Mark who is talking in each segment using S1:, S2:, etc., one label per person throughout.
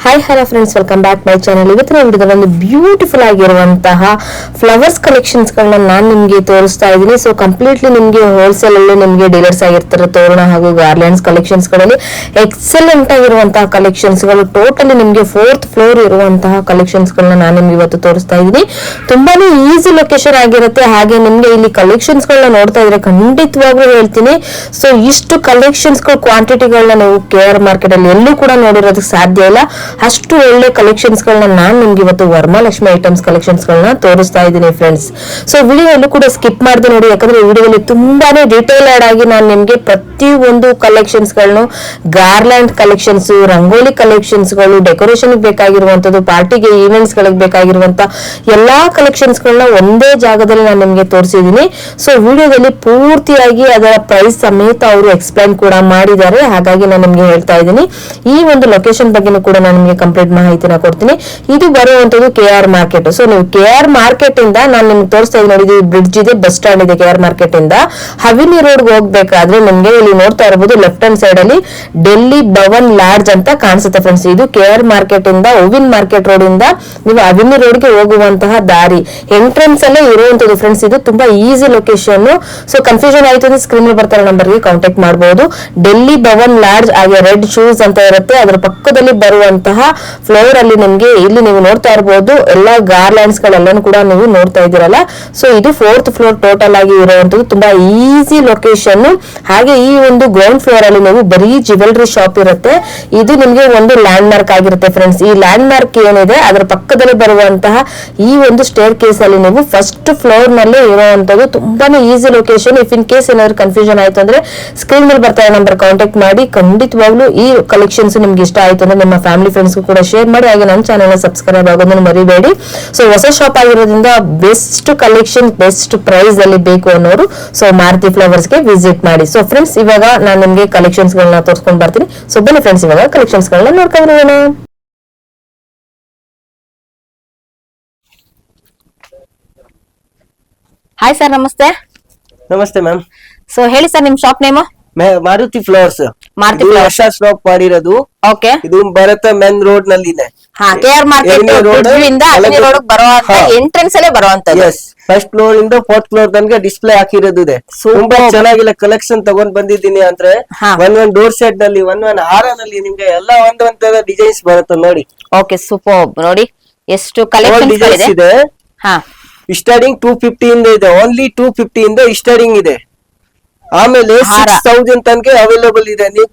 S1: Hi hello friends, welcome back my channel. ಇವತ್ತಿನ ವಿಡಿಯೋದಲ್ಲಿ ಒಂದು ಬ್ಯೂಟಿಫುಲ್ ಆಗಿರುವಂತಹ ಫ್ಲವರ್ಸ್ ಕಲೆಕ್ಷನ್ಸ್ ಗಳನ್ನ ನಾನು ನಿಮ್ಗೆ ತೋರಿಸ್ತಾ ಇದ್ದೀನಿ. ಸೊ ಕಂಪ್ಲೀಟ್ಲಿ ನಿಮ್ಗೆ ಹೋಲ್ಸೇಲ್ ಅಲ್ಲಿ ನಿಮ್ಗೆ ಡೀಲರ್ಸ್ ಆಗಿರ್ತಾರೆ ತೋರಣ ಹಾಗೂ ಗಾರ್ಲ್ಯಾಂಡ್ಸ್ ಕಲೆಕ್ಷನ್ಸ್ ಗಳಲ್ಲಿ ಎಕ್ಸಲೆಂಟ್ ಆಗಿರುವಂತಹ ಕಲೆಕ್ಷನ್ಸ್ ಗಳು. ಟೋಟಲಿ ನಿಮ್ಗೆ 4th ಫ್ಲೋರ್ ಇರುವಂತಹ ಕಲೆಕ್ಷನ್ಸ್ ಗಳನ್ನ ನಾನು ನಿಮ್ಗೆ ಇವತ್ತು ತೋರಿಸ್ತಾ ಇದ್ದೀನಿ. ತುಂಬಾನೇ ಈಸಿ ಲೊಕೇಶನ್ ಆಗಿರುತ್ತೆ. ಹಾಗೆ ನಿಮ್ಗೆ ಇಲ್ಲಿ ಕಲೆಕ್ಷನ್ಸ್ ಗಳನ್ನ ನೋಡ್ತಾ ಇದ್ರೆ ಖಂಡಿತವಾಗ್ಲೂ ಹೇಳ್ತೀನಿ, ಸೊ ಇಷ್ಟು ಕಲೆಕ್ಷನ್ಸ್ ಗಳು ಕ್ವಾಂಟಿಟಿಗಳನ್ನ ನೀವು KR ಮಾರ್ಕೆಟ್ ಅಲ್ಲಿ ಎಲ್ಲೂ ಕೂಡ ನೋಡಿರೋದಕ್ಕೆ ಸಾಧ್ಯ ಇಲ್ಲ. ಅಷ್ಟು ಒಳ್ಳೆ ಕಲೆಕ್ಷನ್ಸ್ ಗಳನ್ನ ನಾನು ನಿಮ್ಗೆ ಇವತ್ತು ವರಮಹಾಲಕ್ಷ್ಮಿ ಐಟಮ್ಸ್ ಕಲೆಕ್ಷನ್ಸ್ ಗಳನ್ನ ತೋರಿಸ್ತಾ ಇದ್ದೀನಿ ಫ್ರೆಂಡ್ಸ್. ಸೊ ವಿಡಿಯೋಲ್ಲೂ ಕೂಡ ಸ್ಕಿಪ್ ಮಾಡದೆ ನೋಡಿ, ಯಾಕಂದ್ರೆ ವಿಡಿಯೋದಲ್ಲಿ ತುಂಬಾನೇ ಡೀಟೇಲ್ಡ್ ಆಗಿ ನಾನು ನಿಮ್ಗೆ ಪ್ರತಿ ಒಂದು ಕಲೆಕ್ಷನ್ಸ್ ಗಳನ್ನು, ಗಾರ್ಲ್ಯಾಂಡ್ ಕಲೆಕ್ಷನ್ಸ್, ರಂಗೋಲಿ ಕಲೆಕ್ಷನ್ಸ್ ಗಳು, ಡೆಕೋರೇಷನ್ ಬೇಕಾಗಿರುವಂತದ್ದು, ಪಾರ್ಟಿಗೆ ಈವೆಂಟ್ಸ್ ಗಳಿಗೆ ಬೇಕಾಗಿರುವಂತ ಎಲ್ಲಾ ಕಲೆಕ್ಷನ್ಸ್ ಗಳನ್ನ ಒಂದೇ ಜಾಗದಲ್ಲಿ ನಾನು ನಿಮ್ಗೆ ತೋರಿಸಿದ್ದೀನಿ. ಸೊ ವಿಡಿಯೋದಲ್ಲಿ ಪೂರ್ತಿಯಾಗಿ ಅದರ ಪ್ರೈಸ್ ಸಮೇತ ಅವರು ಎಕ್ಸ್ಪ್ಲೈನ್ ಕೂಡ ಮಾಡಿದ್ದಾರೆ. ಹಾಗಾಗಿ ನಾನು ನಿಮ್ಗೆ ಹೇಳ್ತಾ ಇದ್ದೀನಿ, ಈ ಒಂದು ಲೊಕೇಶನ್ ಬಗ್ಗೆ ಕೂಡ ನಾನು ನಿಮ್ಗೆ ಕಂಪ್ಲೀಟ್ ಮಾಹಿತಿನ ಕೊಡ್ತೀನಿ. ಇದು ಬರುವಂತದ್ದು KR ಮಾರ್ಕೆಟ್. ಸೊ ನೀವು KR ಮಾರ್ಕೆಟ್ ಇಂದ ನಾನು ನಿಮ್ಗೆ ತೋರಿಸ್ತಾ ಇದ್ದೀನಿ ನೋಡಿ, ಇದು ಬ್ರಿಡ್ಜ್ ಇದೆ, ಬಸ್ ಸ್ಟಾಂಡ್ ಇದೆ. KR ಮಾರ್ಕೆಟ್ ಇಂದ ಹವಿನಿ ರೋಡ್ ಹೋಗ್ಬೇಕಾದ್ರೆ ನಿಮ್ಗೆ ಇಲ್ಲಿ ನೋಡ್ತಾ ಇರಬಹುದು ಲೆಫ್ಟ್ ಹ್ಯಾಂಡ್ ಸೈಡ್ ಅಲ್ಲಿ ಡೆಲ್ಲಿ ಭವನ್ ಲಾಡ್ಜ್ ಅಂತ ಕಾಣಿಸುತ್ತೆ ಫ್ರೆಂಡ್ಸ್. ಇದು KR ಮಾರ್ಕೆಟ್ ಇಂದ ಹೂವಿನ ಮಾರ್ಕೆಟ್ ರೋಡ್ ಇಂದ ನೀವು ಹವಿನಿ ರೋಡ್ ಗೆ ಹೋಗುವಂತಹ ದಾರಿ ಎಂಟ್ರೆನ್ಸ್ ಅಲ್ಲೇ ಇರುವಂತದ್ದು ಫ್ರೆಂಡ್ಸ್. ಇದು ತುಂಬಾ ಈಸಿ ಲೊಕೇಶನ್. ಸೊ ಕನ್ಫ್ಯೂಷನ್ ಆಯ್ತು ಅಂದ್ರೆ ಸ್ಕ್ರೀನ್ ಮೇಲೆ ಬರ್ತಾರೆ ನಂಬರ್ ಗೆ ಕಾಂಟ್ಯಾಕ್ಟ್ ಮಾಡಬಹುದು. ಡೆಲ್ಲಿ ಭವನ್ ಲಾಡ್ಜ್ ಹಾಗೆ ರೆಡ್ ಶೂಸ್ ಅಂತ ಇರುತ್ತೆ, ಅದರ ಪಕ್ಕದಲ್ಲಿ ಬರುವಂತಹ ಫ್ಲೋರ್ ಅಲ್ಲಿ ನಿಮ್ಗೆ ಇಲ್ಲಿ ನೀವು ನೋಡ್ತಾ ಇರಬಹುದು ಎಲ್ಲಾ ಗಾರ್ಲ್ಯಾಂಡ್ಸ್ ಗಳೆಲ್ಲನೂ ಕೂಡ ನೀವು ನೋಡ್ತಾ ಇದ್ದೀರಲ್ಲ. ಸೊ ಇದು 4th ಫ್ಲೋರ್ ಟೋಟಲ್ ಆಗಿ ಇರುವಂತದ್ದು, ತುಂಬಾ ಈಸಿ ಲೊಕೇಶನ್. ಹಾಗೆ ಈ ಒಂದು ಗ್ರೌಂಡ್ ಫ್ಲೋರ್ ಅಲ್ಲಿ ನೀವು ಬರೀ ಜ್ಯುವೆಲರಿ ಶಾಪ್ ಇರುತ್ತೆ. ಇದು ನಿಮ್ಗೆ ಒಂದು ಲ್ಯಾಂಡ್ ಮಾರ್ಕ್ ಆಗಿರುತ್ತೆ ಫ್ರೆಂಡ್ಸ್. ಈ ಲ್ಯಾಂಡ್ ಮಾರ್ಕ್ ಏನಿದೆ ಅದರ ಪಕ್ಕದಲ್ಲಿ ಬರುವಂತಹ ಈ ಒಂದು ಸ್ಟೇರ್ ಕೇಸ್ ಅಲ್ಲಿ ನೀವು ಫಸ್ಟ್ ಫ್ಲೋರ್ ನಲ್ಲಿ ಇರುವಂತದ್ದು ತುಂಬಾನೇ easy location. If in case ಏನಾದ್ರು ಕನ್ಫ್ಯೂಷನ್ ಆಯ್ತು ಅಂದ್ರೆ ಸ್ಕ್ರೀನ್ ಮೇಲೆ ಬರ್ತಾ ನಂಬರ್ ಕಾಂಟ್ಯಾಕ್ಟ್ ಮಾಡಿ. ಖಂಡಿತವಾಗ್ಲೂ ಈ ಕಲೆಕ್ಷನ್ಸ್ ನಿಮ್ಗೆ ಇಷ್ಟ ಆಯ್ತು ಅಂದ್ರೆ ನಿಮ್ಮ ಫ್ಯಾಮಿಲಿ ಫ್ರೆಂಡ್ಸ್ ಕೂಡ ಶೇರ್ ಮಾಡಿ. ಹಾಗೆ ನನ್ನ ಚಾನೆಲ್ ಸಬ್ಸ್ಕ್ರೈಬ್ ಆಗೋದನ್ನು ಮರಿಬೇಡಿ. ಸೊ ಹೊಸ ಶಾಪ್ ಆಗಿರೋದ್ರಿಂದ ಬೆಸ್ಟ್ ಕಲೆಕ್ಷನ್ ಬೆಸ್ಟ್ ಪ್ರೈಸ್ ಅಲ್ಲಿ ಬೇಕು ಅನ್ನೋರು ಸೊ ಮಾರುತಿ ಫ್ಲವರ್ಸ್ ಗೆ ವಿಸಿಟ್ ಮಾಡಿ. ಸೊ ಫ್ರೆಂಡ್ಸ್, ಇವಾಗ ನಾನು ನಿಮ್ಗೆ ಕಲೆಕ್ಷನ್ಸ್ ಗಳನ್ನ ತೋರಿಸ್ಕೊಂಡು ಬರ್ತೀನಿ. ಸೊ ಬನ್ನಿ ಫ್ರೆಂಡ್ಸ್, ಇವಾಗ ಕಲೆಕ್ಷನ್ಸ್ ಗಳನ್ನ ನೋಡ್ಕೊಂಡ್ಬರೋಣ. ಹಾಯ್ ಸರ್, ನಮಸ್ತೆ.
S2: ನಮಸ್ತೆ ಮ್ಯಾಮ್.
S1: ಸೊ ಹೇಳಿ ಸರ್, ನಿಮ್ shop name?
S2: Maruti flowers.
S1: Maruti flowers
S2: ಹೊಸ ಸ್ಟಾಪ್ ಮಾಡಿರೋದು.
S1: ಓಕೆ.
S2: ಇದು ಭರತ ಮೆನ್ ರೋಡ್ ನಲ್ಲಿ ಇದೆ.
S1: ಹಾ, KR ಮಾರ್ಕೆಟ್ ಇಂದ ಹವಿನಿ ರೋಡ್ ಬರುವಂತ ಎಂಟ್ರೆನ್ಸ್ ಅಲ್ಲೇ ಬರುವಂತದ್ದು.
S2: ಎಸ್, ಫಸ್ಟ್ ಫ್ಲೋರ್ ಇಂದ 4th ಫ್ಲೋರ್ ತನಕ ಡಿಸ್ಪ್ಲೇ ಹಾಕಿರೋದು ಇದೆ. ತುಂಬಾ ಚೆನ್ನಾಗಿಲ್ಲ ಕಲೆಕ್ಷನ್ ತಗೊಂಡ್ ಬಂದಿದ್ದೀನಿ. ಅಂದ್ರೆ ಒಂದ್ ಡೋರ್ ಸೆಟ್ ನಲ್ಲಿ ಒಂದ್ ಹಾರನಲ್ಲಿ ನಿಮ್ಗೆ ಎಲ್ಲ ಒಂದ್ ತರ ಡಿಸೈನ್ಸ್ ಬರುತ್ತೆ ನೋಡಿ.
S1: Okay, super. ನೋಡಿ ಎಷ್ಟು ಕಲೆಕ್ಷನ್ಸ್ ಇದೆ. ಹಾ,
S2: ಸ್ಟಾರ್ಟಿಂಗ್ 250 ಇಂದ ಇದೆ. ಓನ್ಲಿ 250 ಇಂದ ಸ್ಟಾರ್ಟಿಂಗ್ ಇದೆ. ಆಮೇಲೆ 6000 ತನಕ ಅವೈಲೇಬಲ್ ಇದೆ. ನೀವು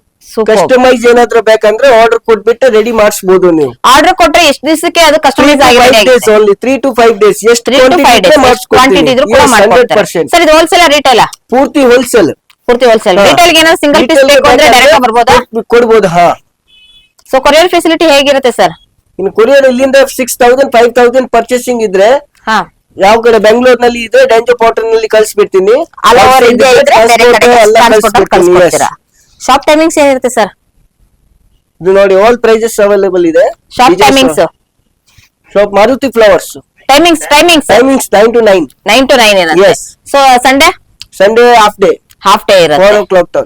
S2: ಕಸ್ಟಮೈಸ್ ಏನಾದ್ರೂ ಬೇಕಂದ್ರೆ ಆರ್ಡರ್ ಕೊಟ್ಬಿಟ್ಟು ರೆಡಿ ಮಾಡಿಸಬಹುದು. ನೀವು
S1: ಆರ್ಡರ್ ಕೊಟ್ರೆ ಎಷ್ಟು ದಿವಸಕ್ಕೆ ಅದು ಕಸ್ಟಮೈಸ್ ಆಗಿದೆ?
S2: Only 3 to 5 days. ಎಷ್ಟು
S1: ಕ್ವಾಂಟಿಟಿ ಇದ್ರೂ ಕೂಡ ಮಾಡ್ಕೊಡ್ತಾರೆ. ಸರ್, ಇದು ಹೋಲ್ಸೇಲ್ ರಿಟೇಲ್?
S2: ಪೂರ್ತಿ ಹೋಲ್ಸೇಲ್.
S1: ಪೂರ್ತಿ ಹೋಲ್ಸೇಲ್. ರಿಟೇಲ್ ಗೆ ಏನಾದ್ರು ಸಿಂಗಲ್ ಪೀಸ್ ಬೇಕು ಅಂದ್ರೆ ಡೈರೆಕ್ಟ್ ಬರ್ಬೋದಾ?
S2: ಕೊಡಬಹುದು. ಹಾ.
S1: ಸೊ ಕೊರಿಯರ್ ಫೆಸಿಲಿಟಿ ಹೇಗಿರುತ್ತೆ ಸರ್?
S2: ಇನ್ನು ಕೊರಿಯರ್ ಇಲ್ಲಿಂದ 6000 5000 ಪರ್ಚೇಸಿಂಗ್ ಇದ್ರೆ
S1: ಹಾ,
S2: ಯಾವ ಕಡೆ ಬೆಂಗಳೂರಿನಲ್ಲಿ ಇದೆ ಡೇಂಜರ್ ಪಾಟರ್ ನಲ್ಲಿ ಕಳಿಸ್ಬಿಡ್ತೀನಿ.
S1: ಶಾಪ್ ಟೈಮಿಂಗ್ಸ್ ಏನಿರುತ್ತೆ ಸರ್?
S2: ಇದು ನೋಡಿ, ಆಲ್ ಪ್ರೈಸಸ್ ಅವೈಲೇಬಲ್ ಇದೆ.
S1: Shop timings?
S2: Shop Maruti flowers
S1: timings
S2: 9 to 9.
S1: 9 to 9 ಇರುತ್ತೆ. ಸೊ ಸಂಡೇ ಹಾಫ್ ಡೇ ಇರುತ್ತೆ.
S2: 4 o'clock.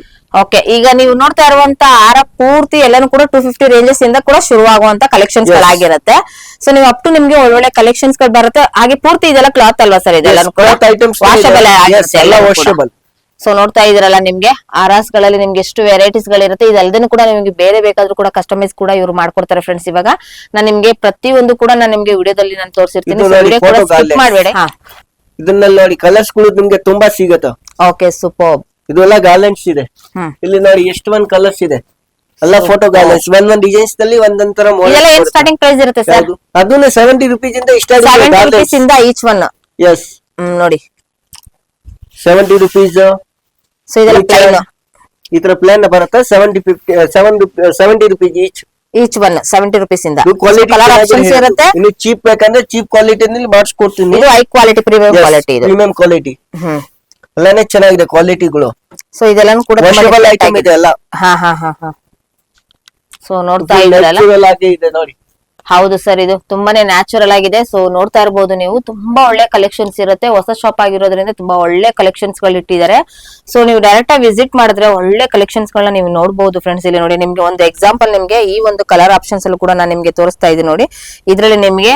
S1: ಓಕೆ. ಈಗ ನೀವು ನೋಡ್ತಾ ಇರುವಂತ ಹಾರ ಪೂರ್ತಿ ಎಲ್ಲಾನು ಕೂಡ 250 ರೇಂಜಸ್ ಇಂದ ಕೂಡ ಶುರುವಾಗುವಂತ ಕಲೆಕ್ಷನ್ಸ್ ಗಳಾಗಿರುತ್ತೆ. ಸೊ ನೀವು ಅಪ್ ಟು ನಿಮ್ಗೆ ಒಳ್ಳೊಳ್ಳೆ ಕಲೆಕ್ಷನ್ಸ್ ಗಳು ಬರುತ್ತೆ. ಹಾಗೆ ಪೂರ್ತಿ ಇದೆಲ್ಲ ಕ್ಲಾತ್ ಅಲ್ವಾ ಸರ್? ಇದೆಲ್ಲ ವಾಷಬಲ್ ಆಗಿರುತ್ತೆ. ಸೊ ನೋಡ್ತಾ ಇದೀರಲ್ಲ, ನಿಮ್ಗೆ ಆರಾಸ್ ಗಳಲ್ಲಿ ನಿಮ್ಗೆ ಎಷ್ಟು ವೆರೈಟೀಸ್ ಗಳಿರುತ್ತೆ. ಇದಲ್ಲದೆ ಕೂಡ ನಿಮ್ಗೆ ಬೇರೆ ಬೇಕಾದ್ರೂ ಕೂಡ ಕಸ್ಟಮೈಸ್ ಕೂಡ ಇವ್ರು ಮಾಡ್ಕೊಡ್ತಾರೆ ಫ್ರೆಂಡ್ಸ್. ಇವಾಗ ನಾನು ನಿಮ್ಗೆ ಪ್ರತಿಯೊಂದು ಕೂಡ ನಾನು ನಿಮ್ಗೆ ವಿಡಿಯೋದಲ್ಲಿ ನಾನು ತೋರಿಸಿರ್ತೀನಿ. ವಿಡಿಯೋ ಕೂಡ ಸ್ಕಿಪ್ ಮಾಡಬೇಡಿ.
S2: ಇದನ್ನಲ್ಲಿ ನೋಡಿ, ಕಲರ್ಸ್ ಗಳು ನಿಮ್ಗೆ ತುಂಬಾ ಸಿಗುತ್ತೆ.
S1: Okay, super.
S2: ಇದೆಲ್ಲ ಗಾರ್ಲೆಂಡ್ಸ್ ಇದೆ. ಇಲ್ಲಿ ನೋಡಿ ಎಷ್ಟು ಒಂದ್ ಕಲರ್ಸ್ ಇದೆ. ಎಲ್ಲ ಫೋಟೋ ಗಾರ್ಲೆಂಡ್ಸ್ ಒಂದ್ ಡಿಸೈನ್ಸ್ ನಲ್ಲಿ ಒಂದೊಂದರ
S1: ಸ್ಟಾರ್ಟಿಂಗ್ ಪ್ರೈಸ್ ಇರುತ್ತೆ ಸರ್?
S2: ಅದನ್ನ 70 rupees ಇಂದ
S1: ಇಂದ ಈಚ್ ಒನ್.
S2: ಎಸ್,
S1: ನೋಡಿ
S2: 70 rupees.
S1: ಸೊ ಇದೆಲ್ಲ ಪ್ಲೇನ್,
S2: ಈ ತರ ಪ್ಲೇನ್ ಬರುತ್ತೆ. 70 rupees
S1: ಈಚ್ ಒನ್. 70 rupees ಇಂದ
S2: ಕಲರ್
S1: ಆಪ್ಷನ್ಸ್ ಇರುತ್ತೆ.
S2: ಇನ್ನು ಚೀಪ್ ಬೇಕಂದ್ರೆ ಚೀಪ್ ಕ್ವಾಲಿಟಿ ನಲ್ಲಿ ಮಾಡಿಸ್ಕೊಡ್ತೀನಿ.
S1: ಇದು ಹೈ ಕ್ವಾಲಿಟಿ, ಪ್ರೀಮಿಯಂ ಕ್ವಾಲಿಟಿ. ಇದು
S2: ಪ್ರೀಮಿಯಂ ಕ್ವಾಲಿಟಿ. ಎಲ್ಲಾನೇ ಚೆನ್ನಾಗಿದೆ ಕ್ವಾಲಿಟಿಗಳು.
S1: ಸೊ ಇದೆಲ್ಲಾನು ಕೂಡ
S2: ಐಟಮ್ ಇದೆ ಎಲ್ಲ.
S1: ಹಾ. ಸೊ ನೋಡ್ತಾ ಇದ್ದೀರಲ್ಲ,
S2: ಇದೆ ನೋಡಿ.
S1: ಹೌದು ಸರ್, ಇದು ತುಂಬಾನೇ ನ್ಯಾಚುರಲ್ ಆಗಿದೆ. ಸೊ ನೋಡ್ತಾ ಇರಬಹುದು ನೀವು, ತುಂಬಾ ಒಳ್ಳೆ ಕಲೆಕ್ಷನ್ಸ್ ಇರುತ್ತೆ. ಹೊಸ ಶಾಪ್ ಆಗಿರೋದ್ರಿಂದ ತುಂಬಾ ಒಳ್ಳೆ ಕಲೆಕ್ಷನ್ಸ್ ಗಳು ಇಟ್ಟಿದ್ದಾರೆ. ಸೊ ನೀವು ಡೈರೆಕ್ಟ್ ಆಗಿ ವಿಸಿಟ್ ಮಾಡಿದ್ರೆ ಒಳ್ಳೆ ಕಲೆಕ್ಷನ್ಸ್ ಗಳನ್ನ ನೀವು ನೋಡಬಹುದು ಫ್ರೆಂಡ್ಸ್. ಇಲ್ಲಿ ನೋಡಿ, ನಿಮ್ಗೆ ಒಂದು ಎಕ್ಸಾಂಪಲ್, ನಿಮ್ಗೆ ಈ ಒಂದು ಕಲರ್ ಆಪ್ಷನ್ಸ್ ಅಲ್ಲೂ ಕೂಡ ನಾನು ನಿಮ್ಗೆ ತೋರಿಸ್ತಾ ಇದ್ದೀನಿ ನೋಡಿ. ಇದ್ರಲ್ಲಿ ನಿಮ್ಗೆ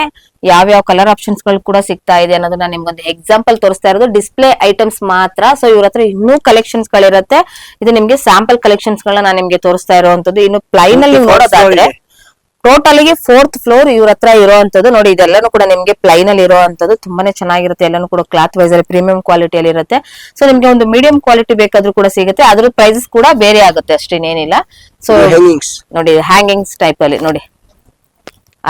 S1: ಯಾವ ಕಲರ್ ಆಪ್ಷನ್ಸ್ ಗಳು ಕೂಡ ಸಿಗ್ತಾ ಇದೆ ಅನ್ನೋದನ್ನ ನಿಮ್ಗೊಂದು ಎಕ್ಸಾಂಪಲ್ ತೋರಿಸ್ತಾ ಇರೋದು. ಡಿಸ್ಪ್ಲೇ ಐಟಮ್ಸ್ ಮಾತ್ರ. ಸೊ ಇವ್ರ ಹತ್ರ ಇನ್ನೂ ಕಲೆಕ್ಷನ್ಸ್ ಗಳಿರುತ್ತೆ. ಇದು ನಿಮ್ಗೆ ಸ್ಯಾಂಪಲ್ ಕಲೆಕ್ಷನ್ಸ್ ಗಳನ್ನ ನಾನು ನಿಮ್ಗೆ ತೋರಿಸ್ತಾ ಇರುವಂತದ್ದು. ಇನ್ನು ಪ್ಲೈನ್ ಅಲ್ಲಿ ನೋಡೋದಾದ್ರೆ ಟೋಟಲ್ ಗೆ 4th ಫ್ಲೋರ್ ಇವ್ರ ಹತ್ರ ಇರುವಂತದ್ದು ನೋಡಿ. ಇದೆಲ್ಲಾನು ಕೂಡ ನಿಮ್ಗೆ ಪ್ಲೈನ್ ಅಲ್ಲಿ ಇರುವಂತದ್ದು ತುಂಬಾನೇ ಚೆನ್ನಾಗಿರುತ್ತೆ. ಎಲ್ಲಾನು ಕೂಡ ಕ್ಲಾತ್ ವೈಸ್ ಅಲ್ಲಿ ಪ್ರೀಮಿಯಂ ಕ್ವಾಲಿಟಿಯಲ್ಲಿ ಇರುತ್ತೆ. ಸೊ ನಿಮ್ಗೆ ಒಂದು ಮೀಡಿಯಂ ಕ್ವಾಲಿಟಿ ಬೇಕಾದ್ರೂ ಕೂಡ ಸಿಗುತ್ತೆ. ಅದ್ರ ಪ್ರೈಸಸ್ ಕೂಡ ಬೇರೆ ಆಗುತ್ತೆ, ಅಷ್ಟೇನೇನಿಲ್ಲ. ಸೊ ನೋಡಿ, ಹ್ಯಾಂಗಿಂಗ್ಸ್ ಟೈಪ್ ಅಲ್ಲಿ ನೋಡಿ,